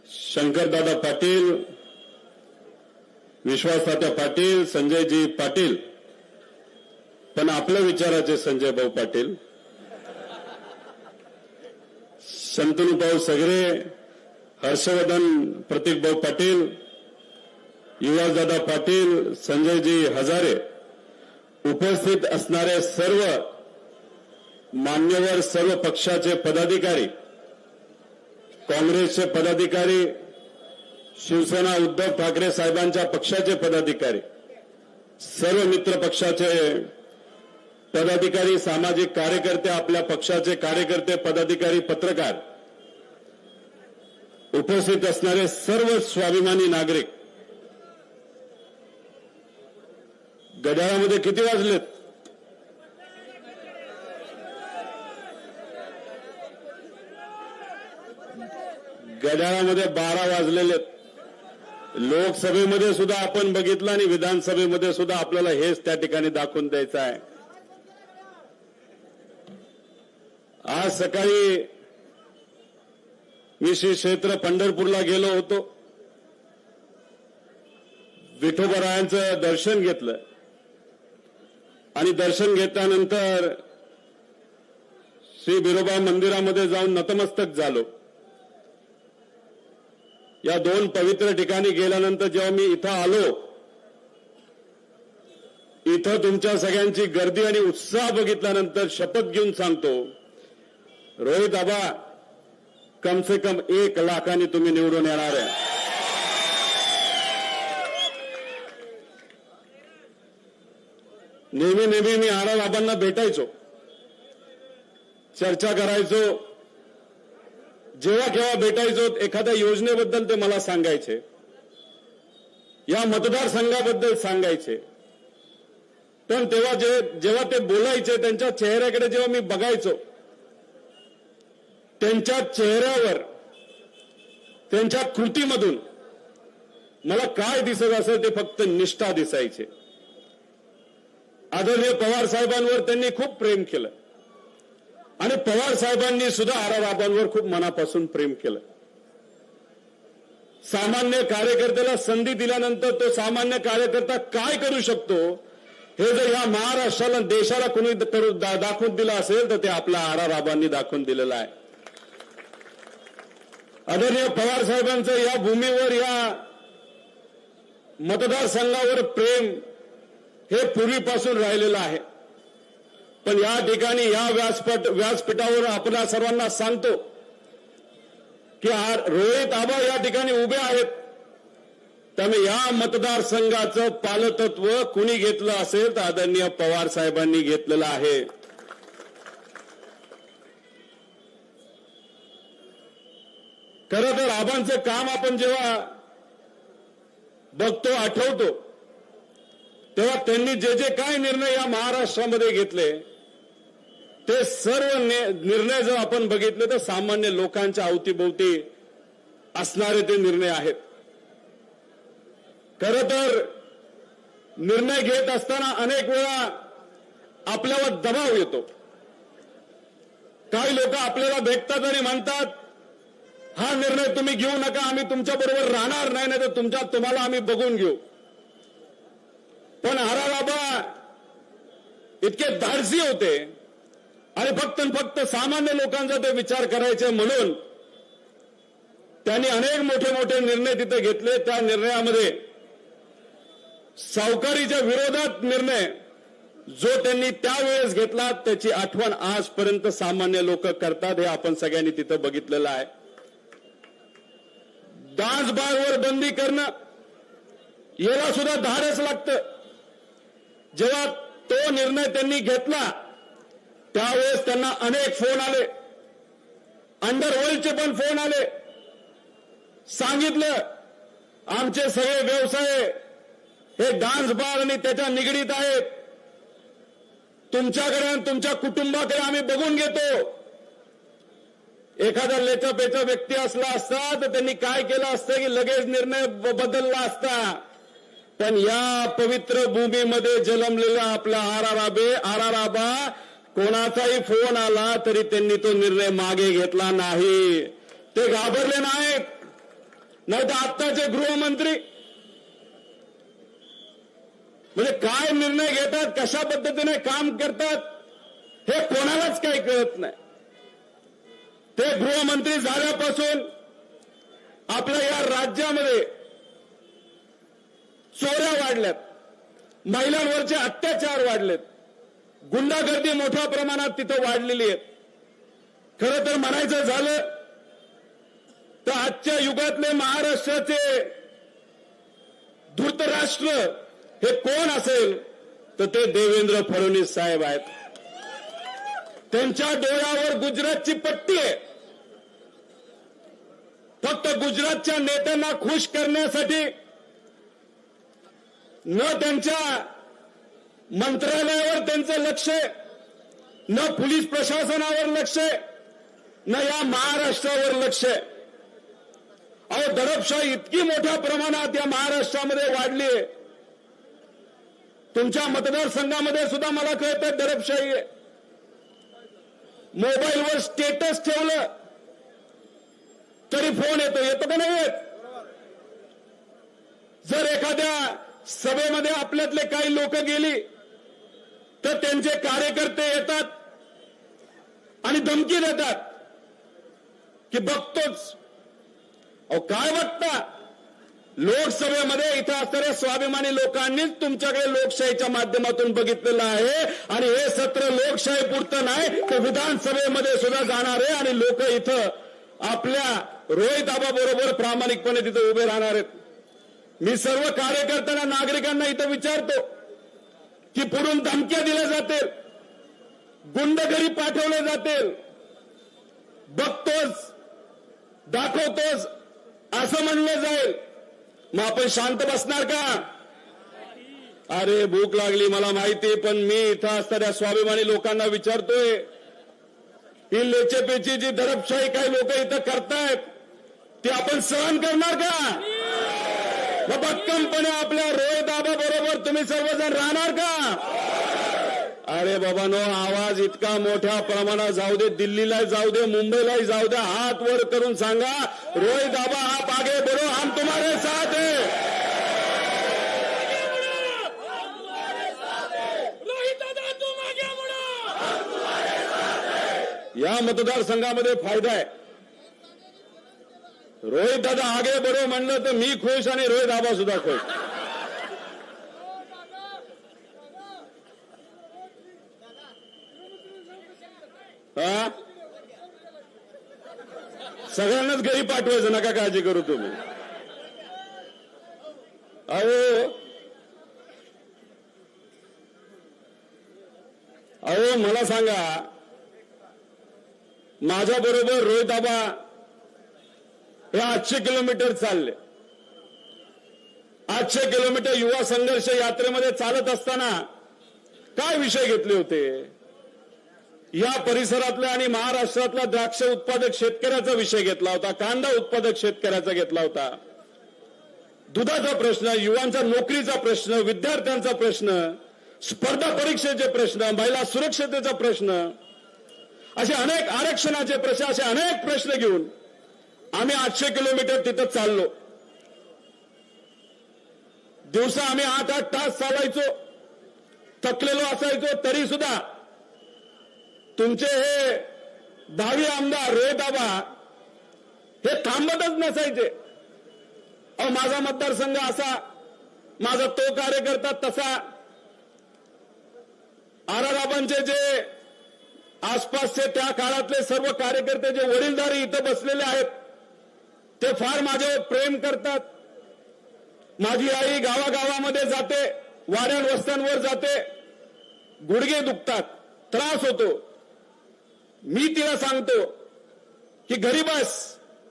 शंकरदादा पाटील, विश्वासतात्या पाटील, संजयजी पाटील, पण आपल्या विचाराचे संजय भाऊ पाटील, शंतनू भाऊ सगरे, हर्षवर्धन प्रतीक भाऊ पाटील, युवराजदादा पाटील, संजयजी हजारे, उपस्थित असणारे सर्व मान्यवर, सर्व पक्षाचे पदाधिकारी, काँग्रेसचे पदाधिकारी, शिवसेना उद्धव ठाकरे साहेबांच्या पक्षाचे पदाधिकारी, सर्व मित्र पक्षाचे पदाधिकारी, सामाजिक कार्यकर्ते, आपल्या पक्षाचे कार्यकर्ते, पदाधिकारी, पत्रकार, उपस्थित असणारे सर्व स्वाभिमानी नागरिक. घड्याळामध्ये किती वाजलेत? घड्याळामध्ये 12 वाजलेले. लोकसभेमध्ये सुद्धा आपण बघितलं आणि विधानसभेमध्ये सुद्धा आपल्याला हेच त्या ठिकाणी दाखवून द्यायचं आहे. आज सकाळी मी श्री क्षेत्र पंढरपूरला गेलो होतो. विठोबरायांचं दर्शन घेतलं आणि दर्शन घेतल्यानंतर श्री बिरोबा मंदिरामध्ये जाऊन नतमस्तक झालो. या 2 पवित्र ठिकाणी गेल्यानंतर जेव्हा मी इथं आलो, इथं तुमच्या सगळ्यांची गर्दी आणि उत्साह बघितल्यानंतर शपथ घेऊन सांगतो, रोहित आबा कम से कम 1,00,000 तुम्ही निवडून येणार आहे. नेहमी मी आरा बाबांना भेटायचो, चर्चा करायचो. जेव्हा केव्हा भेटायचो एखाद्या योजनेबद्दल ते मला सांगायचे, या मतदारसंघाबद्दल सांगायचे. पण तेव्हा जेव्हा ते बोलायचे त्यांच्या चेहऱ्याकडे जेव्हा मी बघायचो, त्यांच्या चेहऱ्यावर, त्यांच्या कृतीमधून मला काय दिसत असेल ते फक्त निष्ठा दिसायचे. आदरणीय पवार साहेबांवर त्यांनी खूप प्रेम केलं आणि पवार साहेबांनी सुद्धा आराबाबांवर खूप मनापासून प्रेम केलं. सामान्य कार्यकर्त्याला संधी दिल्यानंतर तो सामान्य कार्यकर्ता काय करू शकतो हे जर या महाराष्ट्राला देशाला कोणी दाखवून दिलं असेल तर ते आपल्या आर आबांनी दाखवून दिलेलं आहे. आदरणीय पवार साहेबांचं या भूमीवर या मतदारसंघावर प्रेम हे पूर्वीपासून राहिलेलं आहे. पण या ठिकाणी या व्यासपीठावर आपल्या सर्वांना सांगतो की रोहित आबा या ठिकाणी उभे आहेत. त्यामुळे या मतदारसंघाचं पालकत्व कुणी घेतलं असेल तर आदरणीय पवार साहेबांनी घेतलेलं आहे. खरं तर आबांचं काम आपण जेव्हा बघतो आठवतो तेव्हा त्यांनी जे जे काय निर्णय या महाराष्ट्रामध्ये घेतले ते सर्व निर्णय जर आपण बघितले तर सामान्य लोकांच्या अवतीभोवती असणारे ते निर्णय आहेत. खरं तर निर्णय घेत असताना अनेक वेळा आपल्यावर दबाव येतो. काही लोक आपल्याला भेटतात आणि म्हणतात हा निर्णय तुम्ही घेऊ नका, आम्ही तुमच्या बरोबर राहणार नाही, नाही तर तुम्हाला आम्ही बघून घेऊ. पण आर आबा इतके धाडसी होते आणि फक्त सामान्य लोकांचा ते विचार करायचे म्हणून त्यांनी अनेक मोठे मोठे निर्णय तिथे घेतले. त्या निर्णयामध्ये सावकारीच्या विरोधात निर्णय जो त्यांनी त्यावेळेस घेतला त्याची आठवण आजपर्यंत सामान्य लोक करतात हे आपण सगळ्यांनी तिथं बघितलेलं आहे. डान्सबारवर बंदी करणं याला सुद्धा धाडस लागतं. जेव्हा तो निर्णय त्यांनी घेतला त्यावेळेस त्यांना अनेक फोन आले, अंडरवर्ल्डचे पण फोन आले. सांगितलं आमचे सगळे व्यवसाय हे डान्स बार आणि त्याच्या निगडीत आहेत, तुमच्याकडे आणि तुमच्या कुटुंबाकडे आम्ही बघून घेतो. एखादा लेचापेचा व्यक्ती असला असता तर त्यांनी काय केलं असतं की लगेच निर्णय बदलला असता. पण या पवित्र भूमीमध्ये जन्मलेला आपला आर आबा कोणाचाही फोन आला तरी त्यांनी तो निर्णय मागे घेतला नाही. ते घाबरले नाहीत. नाही तर आत्ताचे गृहमंत्री म्हणजे काय निर्णय घेतात, कशा पद्धतीने काम करतात हे कोणालाच काही कळत नाही. ते गृहमंत्री झाल्यापासून आपल्या या राज्यामध्ये चोऱ्या वाढल्यात, महिलांवरचे अत्याचार वाढलेत, गुंडागर्दी मोठ्या प्रमाणात तिथं वाढलेली आहे. खरं तर म्हणायचं झालं तर आजच्या युगातले महाराष्ट्राचे धृतराष्ट्र हे कोण असेल तर ते देवेंद्र फडणवीस साहेब आहेत. त्यांच्या डोळ्यावर गुजरातची पट्टी आहे. फक्त गुजरातच्या नेत्यांना खुश करण्यासाठी न त्यांच्या मंत्रालयावर त्यांचं लक्ष आहे, न पोलीस प्रशासनावर लक्ष आहे, न या महाराष्ट्रावर लक्ष आहे. अहो दडपशाही इतकी मोठ्या प्रमाणात या महाराष्ट्रामध्ये वाढली आहे. तुमच्या मतदारसंघामध्ये सुद्धा मला कळतं दडपशाही आहे. मोबाईलवर स्टेटस ठेवलं तरी फोन येतो का नाही येत? जर एखाद्या सभेमध्ये आपल्यातले काही लोक गेली तर त्यांचे कार्यकर्ते येतात आणि धमकी देतात की बघतोच. अहो काय बघता? लोकसभेमध्ये इथं असणाऱ्या स्वाभिमानी लोकांनीच तुमच्याकडे लोकशाहीच्या माध्यमातून बघितलेलं आहे आणि हे सत्र लोकशाही पुरतं नाही तर विधानसभेमध्ये सुद्धा जाणार आहे आणि लोक इथं आपल्या रोहित आबा बरोबर प्रामाणिकपणे तिथं उभे राहणार आहेत. मी सर्व कार्यकर्त्यांना, नागरिकांना इथं विचारतो की पुढून धमक्या दिल्या जातील, गुंड घरी पाठवले जातील, बघतोच दाखवतोच असं म्हणलं जाईल, मग आपण शांत बसणार का? अरे भूक लागली मला माहिती, पण मी इथं असणाऱ्या स्वाभिमानी लोकांना विचारतोय ही लेचेपेची जी दडपशाही काही लोक इथं करतायत ती आपण सहन करणार का? मग भक्कमपणे आपल्या रोहित आबा बरोबर तुम्ही सर्वजण राहणार का? अरे बाबांनो, आवाज इतका मोठ्या प्रमाणात जाऊ दे, दिल्लीला जाऊ दे, मुंबईला जाऊ दे, हात वर करून सांगा, रोहित आबा आप आगे बढ़ो, हम तुम्हारे साथ है. या मतदारसंघामध्ये फायदा आहे. रोहित दादा आगे बढ़ो म्हणलं तर मी खुश आणि रोहित आबा सुद्धा खुश. हा, सगळ्यांनाच घरी पाठवायचं, नका काळजी करू तुम्ही. अहो मला सांगा, माझ्या बरोबर रोहित आबा हे 800 किलोमीटर चालले. 800 किलोमीटर युवा संघर्ष यात्रेमध्ये चालत असताना काय विषय घेतले होते? या परिसरातल्या आणि महाराष्ट्रातला द्राक्ष उत्पादक शेतकऱ्याचा विषय घेतला होता, कांदा उत्पादक शेतकऱ्याचा घेतला होता, दुधाचा प्रश्न, युवांचा नोकरीचा प्रश्न, विद्यार्थ्यांचा प्रश्न, स्पर्धा परीक्षेचे प्रश्न, महिला सुरक्षतेचा प्रश्न, असे अनेक आरक्षणाचे प्रश्न, असे अनेक प्रश्न घेऊन आम्ही 800 किलोमीटर तिथं चाललो. दिवसा आम्ही 8-8 तास चालायचो, थकलेलो असायचो, तरी सुद्धा तुमचे हे 10वी आमदार रोहित आबा हे थांबतच नसायचे. अहो माझा मतदारसंघ असा, माझा तो कार्यकर्ता तसा. आराराबांचे जे आसपासचे त्या काळातले सर्व कार्यकर्ते जे वडीलधारी इथं बसलेले आहेत, ते फार माझ्यावर प्रेम करतात. माझी आई गावागावामध्ये जाते, वाड्या वस्त्यांवर जाते, गुडघे दुखतात, त्रास होतो. मी तिला सांगतो की घरी बस,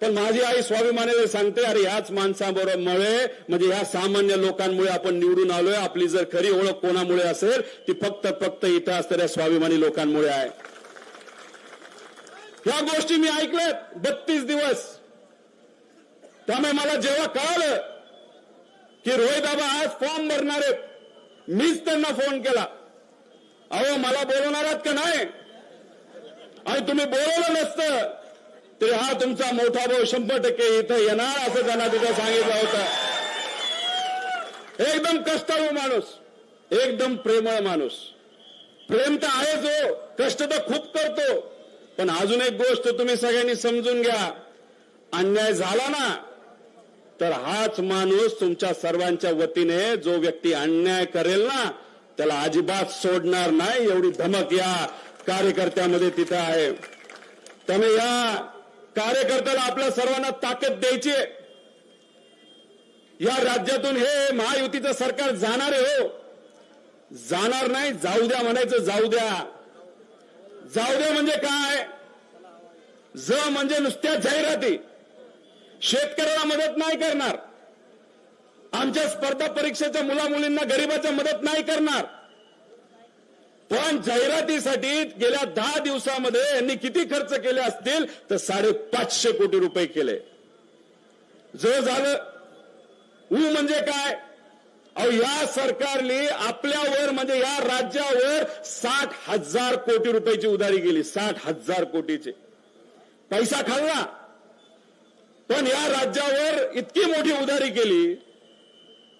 पण माझी आई स्वाभिमानाने सांगते, अरे याच माणसाबरोबर म्हणजे या सामान्य लोकांमुळे आपण निवडून आलोय. आपली जर खरी ओळख कोणामुळे असेल ती फक्त इथं असणाऱ्या स्वाभिमानी लोकांमुळे आहे. या गोष्टी मी ऐकल्यात 32 दिवस. त्यामुळे मला जेव्हा कळालं की रोहित आबा आज फॉर्म भरणार आहेत, मीच त्यांना फोन केला, अहो मला बोलवणार आहात का नाही? आणि तुम्ही बोलवलं नसतं तरी हा तुमचा मोठा भाऊ 100% इथं येणार, असं त्यांना तिथं सांगितलं होतं. एकदम कष्टाळू माणूस, एकदम प्रेमळ माणूस. प्रेम तर आहेच हो, कष्ट तर खूप करतो. पण अजून एक गोष्ट तुम्ही सगळ्यांनी समजून घ्या, अन्याय झाला ना तर हाच माणूस तुमच्या सर्वांच्या वतीने जो व्यक्ती अन्याय करेल ना त्याला अजिबात सोडणार नाही, एवढी धमक या कार्यकर्त्यामध्ये तिथं आहे. त्यामुळे या कार्यकर्त्याला आपल्या सर्वांना ताकद द्यायची. या राज्यातून हे महायुतीचं सरकार जाणार आहे हो, जाणार नाही, जाऊ द्या म्हणायचं, जाऊ द्या. जाऊ द्या म्हणजे काय? म्हणजे नुसत्या जाहिराती, शेतकऱ्याला मदत नाही करणार, आमच्या स्पर्धा परीक्षेच्या मुलामुलींना गरिबाच्या मदत नाही करणार. पण जाहिरातीसाठी गेल्या 10 दिवसामध्ये यांनी किती खर्च केले असतील तर 550 कोटी रुपये केले. जो झालं म्हणजे काय? अहो या सरकारने आपल्यावर म्हणजे या राज्यावर 60,000 कोटी रुपयाची उधारी केली. 60,000 कोटीचे पैसा खाल्ला, पण या राज्यावर इतकी मोठी उधारी केली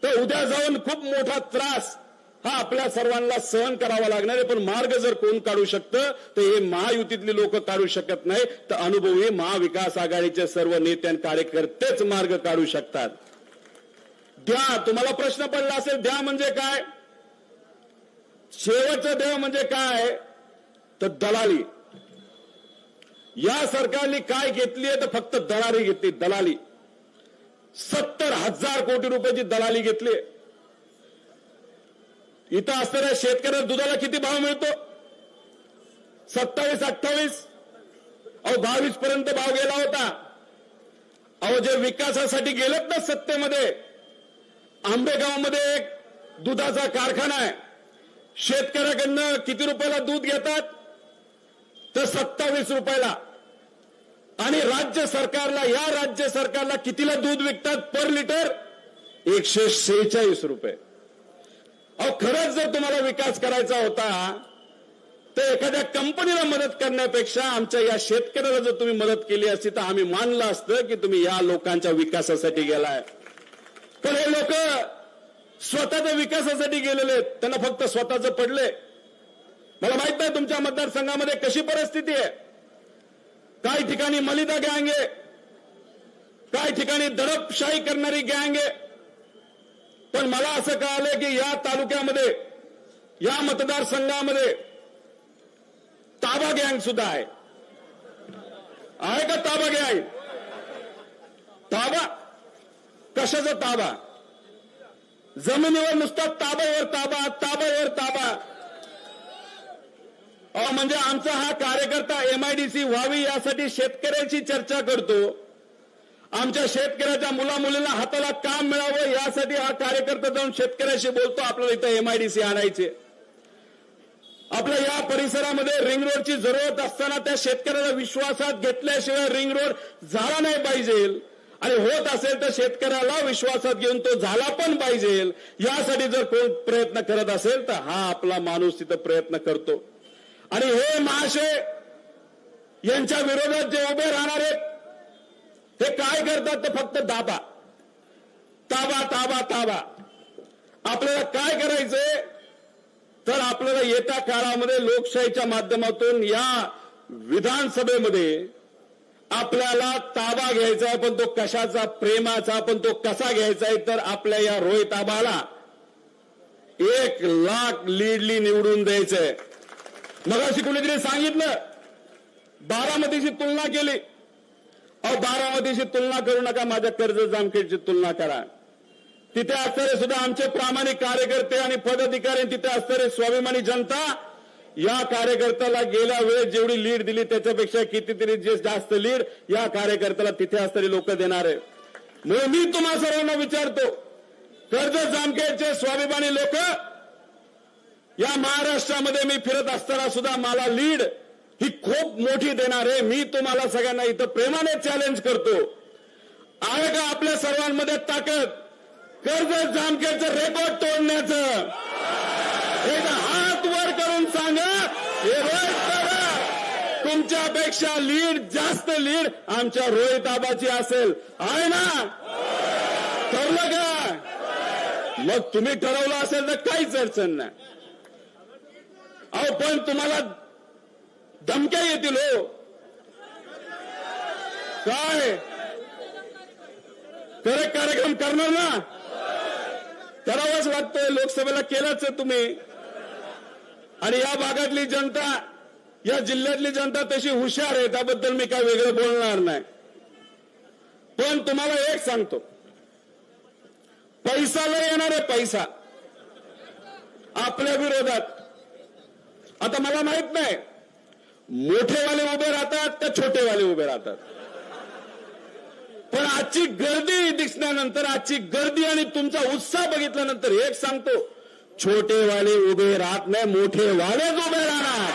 तर उद्या जाऊन खूप मोठा त्रास हा आपल्या सर्वांना सहन करावा लागणार आहे. पण मार्ग जर कोण काढू शकतं तर हे महायुतीतली लोक काढू शकत नाही, तर अनुभवी महाविकास आघाडीचे सर्व नेते आणि कार्यकर्तेच मार्ग काढू शकतात. द्या, तुम्हाला प्रश्न पडला असेल द्या म्हणजे काय? शेवटचं द्या म्हणजे काय? तर दलाली. या सरकारने काय घेतली आहे तर फक्त दलाली घेतली. दलाली 70,000 कोटी रुपयाची दलाली घेतली. इथं असणाऱ्या शेतकऱ्याला दुधाला किती भाव मिळतो? 27-28, अहो 22 पर्यंत भाव गेला होता. अहो जे विकासासाठी गेलेत ना सत्तेमध्ये, आंबेगावमध्ये एक दुधाचा कारखाना आहे, शेतकऱ्याकडनं किती रुपयाला दूध घेतात तर 27 रुपयाला. आणि राज्य सरकारला, या राज्य सरकारला कितीला दूध विकतात पर लिटर? 146 रुपये. अहो खरंच जर तुम्हाला विकास करायचा होता तर एखाद्या कंपनीला मदत करण्यापेक्षा आमच्या या शेतकऱ्याला जर तुम्ही मदत केली असती तर आम्ही मानलं असतं की तुम्ही या लोकांच्या विकासासाठी गेलाय. पण हे लोक स्वतःच्या विकासासाठी गेलेले आहेत, त्यांना फक्त स्वतःच पडले. मला माहित नाही तुमच्या मतदारसंघामध्ये कशी परिस्थिती आहे. काही ठिकाणी मलिदा गँग आहे, काही ठिकाणी दडपशाही करणारी गँग आहे. पण मला असं कळालं की या तालुक्यामध्ये, या मतदारसंघामध्ये ताबा गँग सुद्धा आहे. आहे का ताबा गँग? ताबा कशाचा ताबा? जमिनीवर नुसता ताबावर ताबा, ताबावर ताबा. म्हणजे आमचा हा कार्यकर्ता MIDC व्हावी यासाठी शेतकऱ्यांची चर्चा करतो. आमच्या शेतकऱ्याच्या मुलामुलींना हाताला काम मिळावं यासाठी हा कार्यकर्ता जाऊन शेतकऱ्याशी बोलतो. आपल्याला इथं MIDC आणायचे. आपल्या या परिसरामध्ये रिंग रोडची जरूरत असताना त्या शेतकऱ्याला विश्वासात घेतल्याशिवाय रिंग रोड झाला नाही पाहिजे, आणि होत असेल तर शेतकऱ्याला विश्वासात घेऊन तो झाला पण पाहिजे. यासाठी जर कोण प्रयत्न करत असेल तर हा आपला माणूस तिथं प्रयत्न करतो. आणि हे महाशय यांच्या विरोधात जे उभे राहणार आहेत हे काय करतात तर फक्त दाबा, ताबा, ताबा, ताबा. आपल्याला काय करायचंय तर आपल्याला येत्या काळामध्ये लोकशाहीच्या माध्यमातून या विधानसभेमध्ये आपल्याला ताबा घ्यायचा आहे. पण तो कशाचा? प्रेमाचा. पण तो कसा घ्यायचा आहे तर आपल्या या रोहित आबाला 1,00,000 लीडली निवडून द्यायचंय. मगाशी कुणीतरी सांगितलं बारामतीशी तुलना केली. बारामतीशी तुलना करू नका, माझ्या कर्जत जामखेडची तुलना करा. तिथे असणारे सुद्धा आमचे प्रामाणिक कार्यकर्ते आणि पदाधिकारी, तिथे असणारे स्वाभिमानी जनता या कार्यकर्त्याला गेल्या वेळेस जेवढी लीड दिली त्याच्यापेक्षा कितीतरी जास्त लीड या कार्यकर्त्याला तिथे असणारे लोक देणार आहे. म्हणून मी तुम्हा सर्वांना विचारतो, कर्जत जामखेडचे स्वाभिमानी लोक या महाराष्ट्रामध्ये मी फिरत असताना सुद्धा मला लीड ही खूप मोठी देणार आहे. मी तुम्हाला सगळ्यांना इथं प्रेमाने चॅलेंज करतो, आहे का आपल्या सर्वांमध्ये ताकद कर्जत जामखेडचं रेकॉर्ड तोडण्याचं? एक हात वर करून सांगा, हे रोहित दादा तुमच्यापेक्षा लीड, जास्त लीड आमच्या रोहित आबाची असेल. आहे ना? ठरलं का? मग तुम्ही ठरवलं असेल तर काहीच अडचण नाही. पण तुम्हाला धमक्या येतील हो. काय करेक्ट कार्यक्रम करणार ना? करावाच लागतोय. लोकसभेला केलंच आहे तुम्ही. आणि या भागातली जनता, या जिल्ह्यातली जनता तशी हुशार आहे, त्याबद्दल मी काय वेगळं बोलणार नाही. पण तुम्हाला एक सांगतो, पैसा लय येणार आहे, पैसा आपल्या विरोधात. आता मला माहित नाही मोठेवाले उभे राहतात का छोटेवाले उभे राहतात, पण आजची गर्दी दिसल्यानंतर, आजची गर्दी आणि तुमचा उत्साह बघितल्यानंतर एक सांगतो, छोटेवाले उभे राहत नाही, मोठेवालेच उभे राहणार.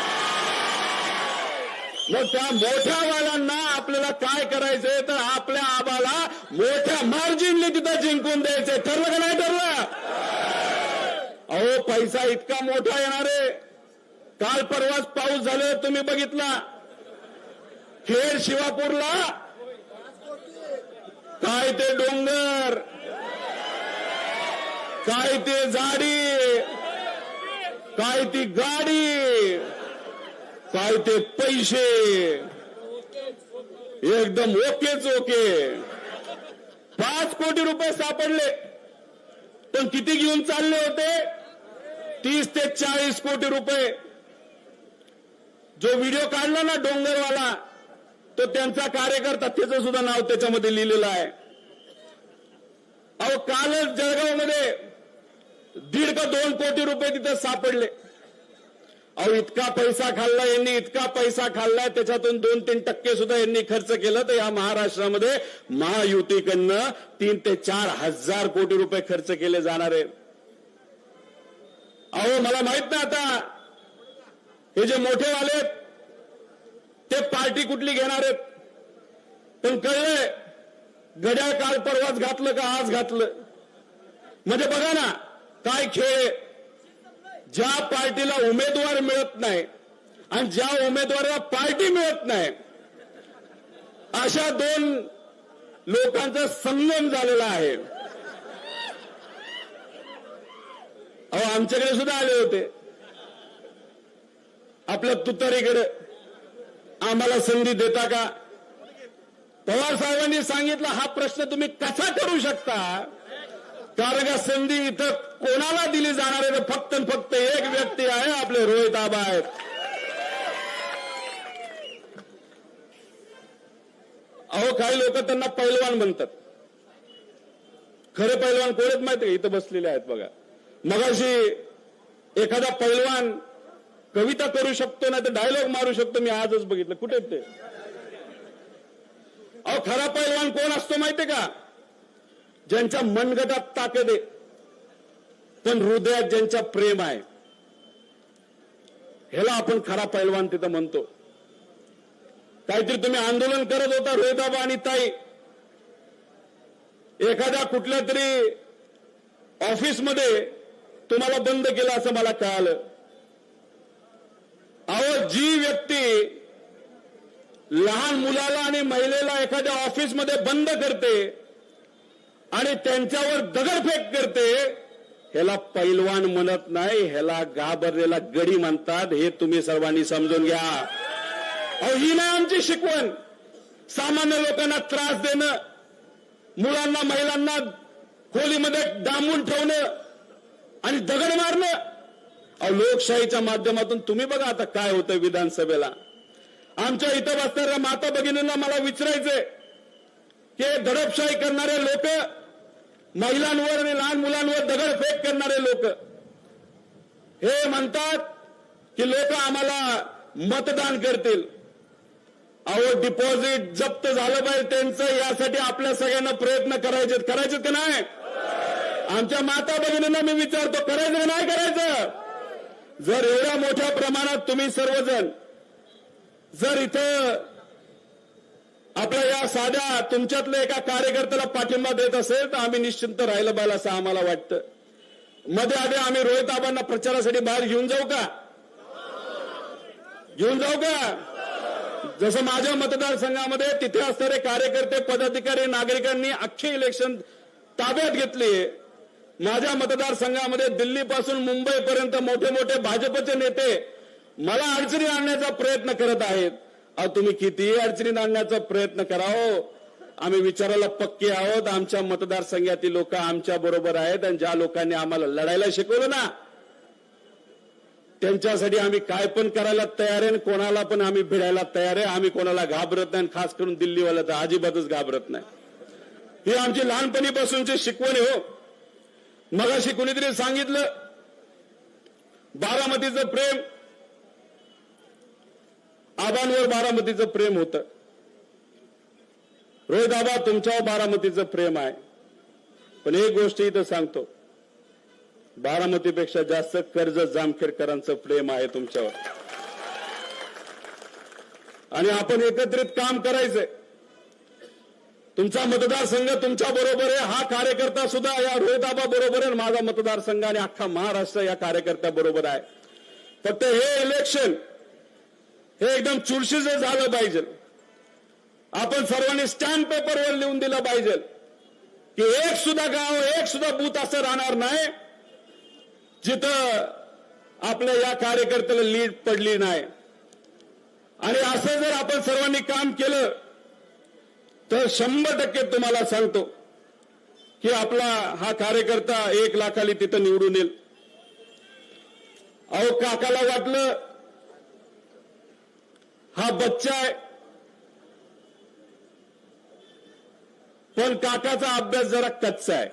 मग त्या मोठ्यावाल्यांना आपल्याला काय करायचंय तर आपल्या आबाला मोठ्या मार्जिनने तिथं जिंकून द्यायचंय. ठरलं का नाही ठरलं? अहो पैसा इतका मोठा येणार आहे. काल परवाच पाऊस झाले, तुम्ही बघितला. खेड शिवापूरला काय ते डोंगर, काय ते झाडी, काय ती गाडी, काय ते पैसे, एकदम ओकेच ओके. 5 कोटी रुपये सापडले. पण किती घेऊन चालले होते? 30 ते 40 कोटी रुपये. जो व्हिडिओ काढला ना डोंगरवाला, तो त्यांचा कार्यकर्ता, त्याचं सुद्धा नाव त्याच्यामध्ये लिहिलेलं आहे. अहो कालच जळगावमध्ये 1.5 का 2 कोटी रुपये तिथे सापडले. अहो इतका पैसा खाल्ला यांनी, इतका पैसा खाल्लाय, त्याच्यातून 2-3% सुद्धा यांनी खर्च केलं तर या महाराष्ट्रामध्ये महायुतीकडनं 3 ते 4 हजार कोटी रुपये खर्च केले जाणार आहे. अहो मला माहित नाही आता हे जे मोठेवाले ते पार्टी कुठली घेणार आहेत, पण कळलंय घड्याळ काल परवाच घातलं का आज घातलं. म्हणजे बघा ना काय खेळ. ज्या पार्टीला उमेदवार मिळत नाही आणि ज्या उमेदवाराला पार्टी मिळत नाही अशा दोन लोकांचा संगम झालेला आहे. अहो आमच्याकडे सुद्धा आले होते, आपल्या तुतारीकडे, आम्हाला संधी देता का? पवार साहेबांनी सांगितलं हा प्रश्न तुम्ही कसा करू शकता, कारण का संधी इथं कोणाला दिली जाणार आहे? फक्त आणि फक्त एक व्यक्ती आहे, आपले रोहित आबा आहेत. अहो काही लोक त्यांना पैलवान म्हणतात. खरे पैलवान कोण आहेत माहिती आहे? इथं बसलेले आहेत बघा. मगाशी एखादा पैलवान कविता करू शकतो, नाही तर डायलॉग मारू शकतो. मी आजच बघितलं. कुठे आहेत ते? अहो खरा पैलवान कोण असतो माहितीये का? ज्यांच्या मनगटात ताकद आहे पण हृदयात ज्यांच्या प्रेम आहे, ह्याला आपण खरा पैलवान तिथं म्हणतो. काहीतरी तुम्ही आंदोलन करत होता रोहिदाबा आणि ताई, एखाद्या कुठल्या तरी ऑफिसमध्ये तुम्हाला बंद केलं असं मला कळालं. अहो जी व्यक्ती लहान मुलाला आणि महिलेला एखाद्या ऑफिसमध्ये बंद करते आणि त्यांच्यावर दगडफेक करते, ह्याला पैलवान म्हणत नाही, ह्याला घाबरलेला गडी म्हणतात. हे तुम्ही सर्वांनी समजून घ्या. अहो ही नाही आमची शिकवण. सामान्य लोकांना त्रास देणं, मुलांना महिलांना खोलीमध्ये डांबून ठेवणं आणि दगड मारणं. अहो लोकशाहीच्या माध्यमातून तुम्ही बघा आता काय होतं विधानसभेला. आमच्या इथं बसणाऱ्या माता भगिनींना मला विचारायचंय की दडपशाही करणारे लोक, महिलांवर आणि लहान मुलांवर दगडफेक करणारे लोक, हे म्हणतात की लोक आम्हाला मतदान करतील. अहो डिपॉझिट जप्त झालं पाहिजे त्यांचं, यासाठी आपल्या सगळ्यांना प्रयत्न करायचे की नाही? आमच्या माता भगिनींना मी विचारतो, करायचं की नाही करायचं? जर एवढ्या मोठ्या प्रमाणात तुम्ही सर्वजण जर इथं आपल्या या साध्या तुमच्यातल्या एका कार्यकर्त्याला पाठिंबा देत असेल तर आम्ही निश्चिंत राहिलं पाहिजे असं आम्हाला वाटतं. मध्ये आधी आम्ही रोहित आबांना प्रचारासाठी बाहेर घेऊन जाऊ का? घेऊन जाऊ का? जसं माझ्या मतदारसंघामध्ये तिथे असणारे कार्यकर्ते, पदाधिकारी, नागरिकांनी अख्खे इलेक्शन ताब्यात घेतले. माझ्या मतदारसंघामध्ये दिल्लीपासून मुंबईपर्यंत मोठे मोठे भाजपचे नेते मला अडचणी आणण्याचा प्रयत्न करत आहेत. अहो तुम्ही कितीही अडचणीत आणण्याचा प्रयत्न करावं, आम्ही विचारायला पक्के आहोत. आमच्या मतदारसंघातील लोक आमच्या बरोबर आहेत आणि ज्या लोकांनी आम्हाला लढायला शिकवलं ना, त्यांच्यासाठी आम्ही काय पण करायला तयार आहे, कोणाला पण आम्ही भिडायला तयार आहे. आम्ही कोणाला घाबरत नाही, खास करून दिल्लीवाला तर अजिबातच घाबरत नाही. ही आमची लहानपणीपासूनची शिकवण आहे. हो मगाशी कुणीतरी सांगितलं बारामतीचं प्रेम, आबांवर बारामतीचं प्रेम होतं. रोहित आबा तुमच्यावर बारामतीचं प्रेम आहे, पण एक गोष्ट इथं सांगतो, बारामतीपेक्षा जास्त कर्जत जामखेडकरांचं प्रेम आहे तुमच्यावर. आणि आपण एकत्रित काम करायचंय. तुमचा मतदारसंघ तुमच्या बरोबर आहे, हा कार्यकर्ता सुद्धा या रोहित आबा बरोबर आहे, माझा मतदारसंघ आणि अख्खा महाराष्ट्र या कार्यकर्त्या बरोबर आहे. फक्त हे इलेक्शन हे एकदम चुरशीचं झालं पाहिजे. आपण सर्वांनी स्टॅम्प पेपरवर लिहून दिलं पाहिजे की एक सुद्धा गाव, एक सुद्धा बूथ असं राहणार नाही जिथं आपल्या या कार्यकर्त्याला लीड पडली नाही. आणि असं जर आपण सर्वांनी काम केलं तर 100% तुम्हाला सांगतो की आपला हा कार्यकर्ता 1 लाखाली तिथं निवडून येईल. अहो काकाला वाटलं हा बच्चा आहे, पण काकाचा अभ्यास जरा कच्चा आहे.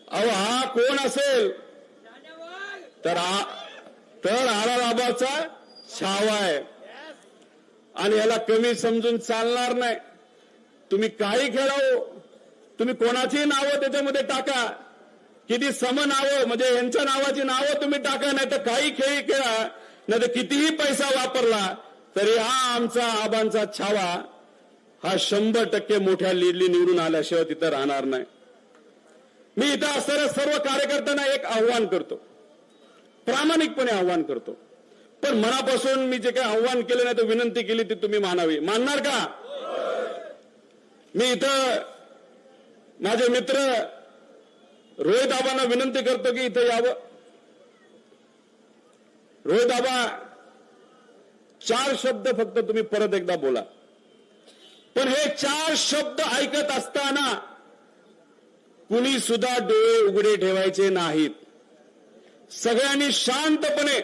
अहो हा कोण असेल तर आबाचा छावा आहे आणि याला कमी समजून चालणार नाही. तुम्ही काही खेळावं, तुम्ही कोणाची नावं त्याच्यामध्ये टाका, किती सम नावं म्हणजे यांच्या नावाची नावं तुम्ही टाका, नाही तर काही खेळी खेळा, नाही तर कितीही पैसा वापरला तरी हा आमचा आबांचा छावा हा 100% मोठ्या लीडली निवडून आल्याशिवाय तिथं राहणार नाही. मी इथं असणाऱ्या सर्व कार्यकर्त्यांना एक आव्हान करतो, प्रामाणिकपणे आव्हान करतो. पण मनापासून मी जे काही आव्हान केलं नाही तर विनंती केली ती तुम्ही मानावी. मानणार का? मी इथं माझे मित्र रोहित आबांना विनंती करतो की इथं यावं. रोहित आबा, 4 शब्द फक्त तुम्ही परत एकदा बोला. पण हे 4 शब्द ऐकत असताना कुणी सुद्धा डोळे उघडे ठेवायचे नाहीत. सगळ्यांनी शांतपणे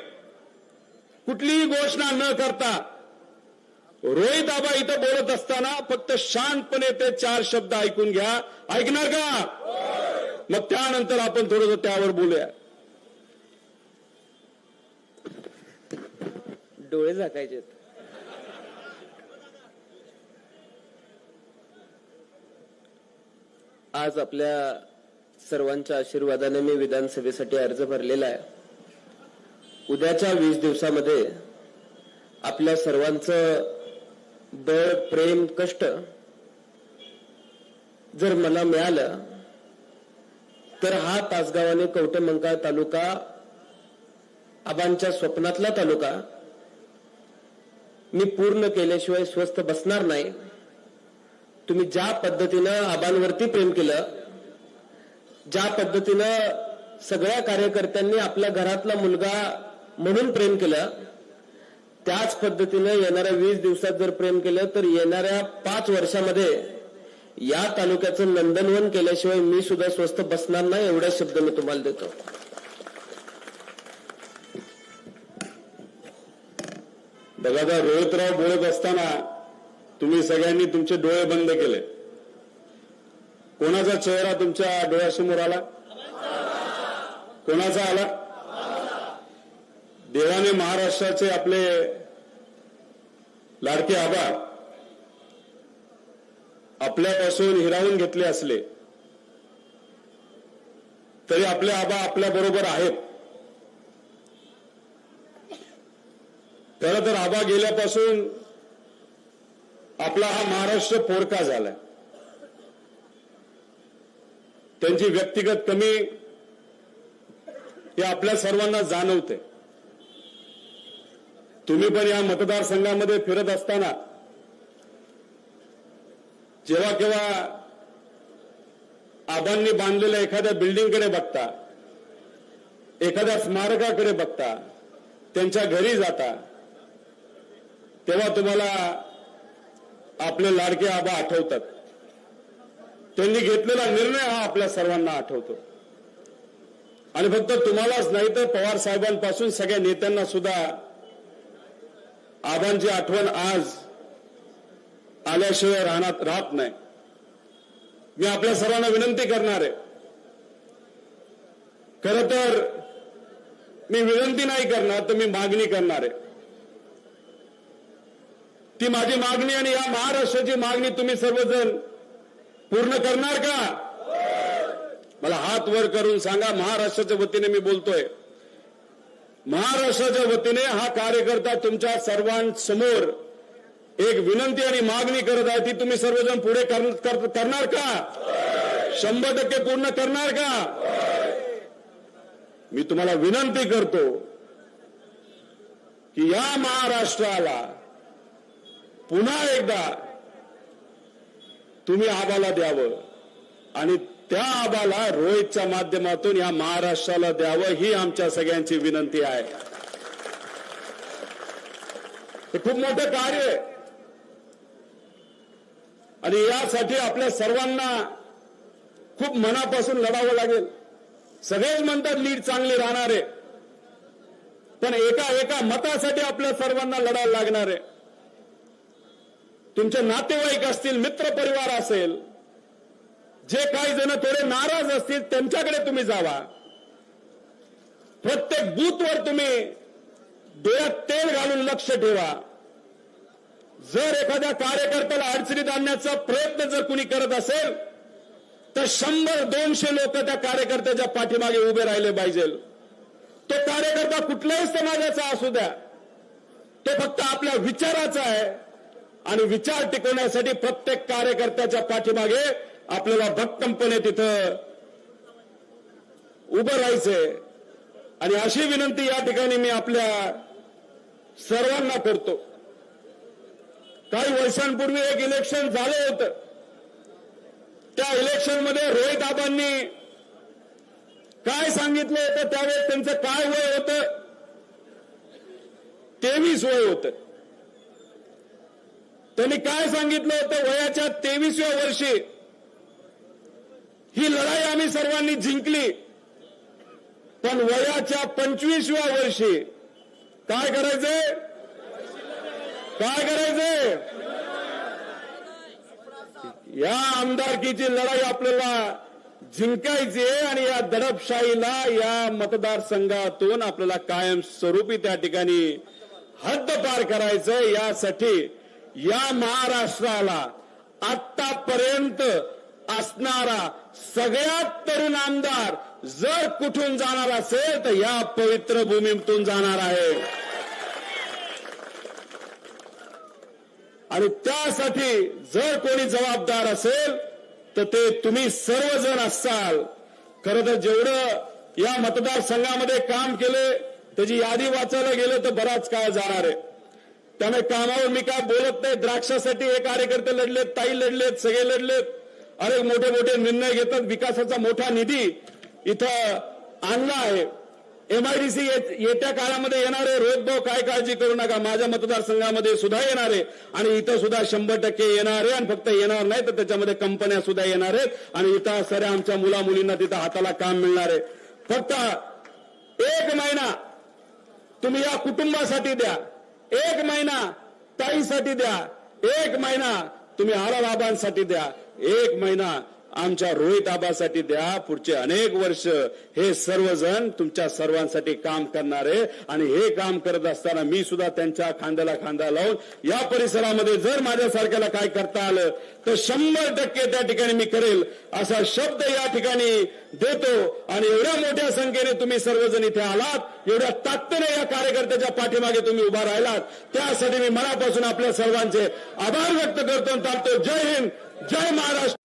कुठलीही घोषणा न करता रोहित आबा इथं बोलत असताना फक्त शांतपणे ते 4 शब्द ऐकून घ्या. ऐकणार का? मग त्यानंतर आपण थोडंसं त्यावर बोलूया. डोळे झाकायचे. आज आपल्या सर्वांच्या आशीर्वादाने मी विधानसभेसाठी अर्ज भरलेला आहे. उद्याच्या 20 दिवसामध्ये आपल्या सर्वांचं बळ, प्रेम, कष्ट जर मला मिळालं तर हा तासगाव आणि कवठेमंकाळ तालुका आबांच्या स्वप्नातला तालुका मी पूर्ण केल्याशिवाय स्वस्थ बसणार नाही. तुम्ही ज्या पद्धतीनं आबांवरती प्रेम केलं, ज्या पद्धतीनं सगळ्या कार्यकर्त्यांनी आपल्या घरातला मुलगा म्हणून प्रेम केलं, त्याच पद्धतीनं येणाऱ्या 20 दिवसात जर प्रेम केलं तर येणाऱ्या 5 वर्षामध्ये या तालुक्याचं नंदनवन केल्याशिवाय मी सुद्धा स्वस्थ बसणार नाही. एवढे शब्द मी तुम्हाला देतो. बघा, आता रोहितराव बोलत असताना तुम्ही सगळ्यांनी तुमचे डोळे बंद केले. कोणाचा चेहरा तुमच्या डोळ्यासमोर आला? कोणाचा आला? देवाने महाराष्ट्राचे आपले लाडके आबा आपल्यापासून हिरावून घेतले असले तरी आपले आबा आपल्या बरोबर आहेत. खरं तर आबा गेल्यापासून आपला हा महाराष्ट्र पोरका झालाय. त्यांची व्यक्तिगत कमी हे आपल्या सर्वांना जाणवते. तुम्ही पण या मतदारसंघामध्ये फिरत असताना जेव्हा केव्हा आबांनी बांधलेल्या एखाद्या बिल्डिंगकडे बघता, एखाद्या स्मारकाकडे बघता, त्यांच्या घरी जाता, तेव्हा तुम्हाला आपले लाडके आबा आठवतात. त्यांनी घेतलेला निर्णय हा आपल्या सर्वांना आठवतो. आणि फक्त तुम्हालाच नाही तर पवार साहेबांपासून सगळ्या नेत्यांना सुद्धा आबांची आठवण आज आल्याशिवाय राहत नाही. मी आपल्या सर्वांना विनंती करणार आहे. खरं तर मी विनंती नाही करणार तर मी मागणी करणार आहे. ती माझी मागणी आणि या महाराष्ट्राची मागणी तुम्ही सर्वजण पूर्ण करणार का? मला हात वर करून सांगा. महाराष्ट्राच्या वतीने मी बोलतोय. महाराष्ट्राच्या वतीने हा कार्यकर्ता तुमच्या सर्वांसमोर एक विनंती आणि मागणी करत आहे. ती तुम्ही सर्वजण पुढे करणार का? 100% पूर्ण करणार का? मी तुम्हाला विनंती करतो की या महाराष्ट्राला पुन्हा एकदा तुम्ही आबाला द्यावं आणि त्या आबाला रोहितच्या माध्यमातून या महाराष्ट्राला द्यावं, ही आमच्या सगळ्यांची विनंती आहे. हे खूप मोठं कार्य आहे आणि यासाठी आपल्या सर्वांना खूप मनापासून लढावं लागेल. सगळेच म्हणतात लीड चांगली राहणार आहे, पण एका मतासाठी आपल्या सर्वांना लढायला लागणार आहे. तुमचे नातेवाईक असतील, मित्र परिवार असेल, जे काही जण थोडे नाराज असतील त्यांच्याकडे तुम्ही जावा. प्रत्येक बूथवर तुम्ही डोळ्यात तेल घालून लक्ष ठेवा. जर एखाद्या कार्यकर्त्याला अडचणीत आणण्याचा प्रयत्न जर कुणी करत असेल तर 100-200 लोक त्या कार्यकर्त्याच्या पाठीमागे उभे राहिले पाहिजे. तो कार्यकर्ता कुठल्याही समाजाचा असू द्या, तो फक्त आपल्या विचाराचा आहे आणि विचार टिकवण्यासाठी प्रत्येक कार्यकर्त्याच्या पाठीमागे आपल्याला भक्कमपणे तिथं उभं राहायचंय आणि अशी विनंती या ठिकाणी मी आपल्या सर्वांना करतो. काही वर्षांपूर्वी एक इलेक्शन झालं होतं. त्या इलेक्शनमध्ये रोहित आबांनी काय सांगितलं होतं, त्यावेळेस त्यांचं काय वय होतं? 23 वय होतं. त्यांनी काय सांगितलं होतं? वयाच्या 23व्या वर्षी ही लढाई आम्ही सर्वांनी जिंकली, पण वयाच्या 25व्या वर्षी काय करायचंय? काय करायचंय? या आमदारकीची लढाई आपल्याला जिंकायची आहे आणि या दडपशाहीला या मतदारसंघातून आपल्याला कायमस्वरूपी त्या ठिकाणी हद्द पार करायचं. यासाठी या महाराष्ट्राला आतापर्यंत असणारा सगळ्यात तरुण आमदार जर कुठून जाणार असेल तर या पवित्र भूमीतून जाणार आहे. आणि त्यासाठी जर कोणी जबाबदार असेल तर ते तुम्ही सर्वजण असाल. खरं तर जेवढं या मतदारसंघामध्ये काम केले त्याची यादी वाचायला गेलं तर बराच काळ जाणार आहे. त्यामुळे कामावर मी काय बोलत नाही. द्राक्षासाठी हे कार्यकर्ते लढलेत, ताई लढलेत, सगळे लढलेत, अनेक मोठे मोठे निर्णय घेतात. विकासाचा मोठा निधी इथं आणला आहे. MIDC येत्या काळामध्ये येणार आहे. रोहित भाऊ काय काळजी करू नका, माझ्या मतदारसंघामध्ये सुद्धा येणार आहे आणि इथं सुद्धा 100% येणार आहे. आणि फक्त येणार नाही तर त्याच्यामध्ये कंपन्या सुद्धा येणार आहेत आणि इथं साऱ्या आमच्या मुला मुलींना तिथं हाताला काम मिळणार आहे. फक्त 1 महिना तुम्ही या कुटुंबासाठी द्या, 1 महिना ताईसाठी द्या, 1 महिना तुम्ही आबांसाठी द्या, 1 महिना आमच्या रोहित आबासाठी द्या. पुढचे अनेक वर्ष हे सर्वजण तुमच्या सर्वांसाठी काम करणार आहे. आणि हे काम करत असताना मी सुद्धा त्यांच्या खांद्याला खांदा लावून या परिसरामध्ये जर माझ्यासारख्याला काय करता आलं तर 100% त्या ठिकाणी मी करेल असा शब्द या ठिकाणी देतो. आणि एवढ्या मोठ्या संख्येने तुम्ही सर्वजण इथे आलात, एवढ्या ताकदीने या कार्यकर्त्याच्या पाठीमागे तुम्ही उभा राहिलात, त्यासाठी मी मनापासून आपल्या सर्वांचे आभार व्यक्त करतो. जय हिंद, जय महाराष्ट्र.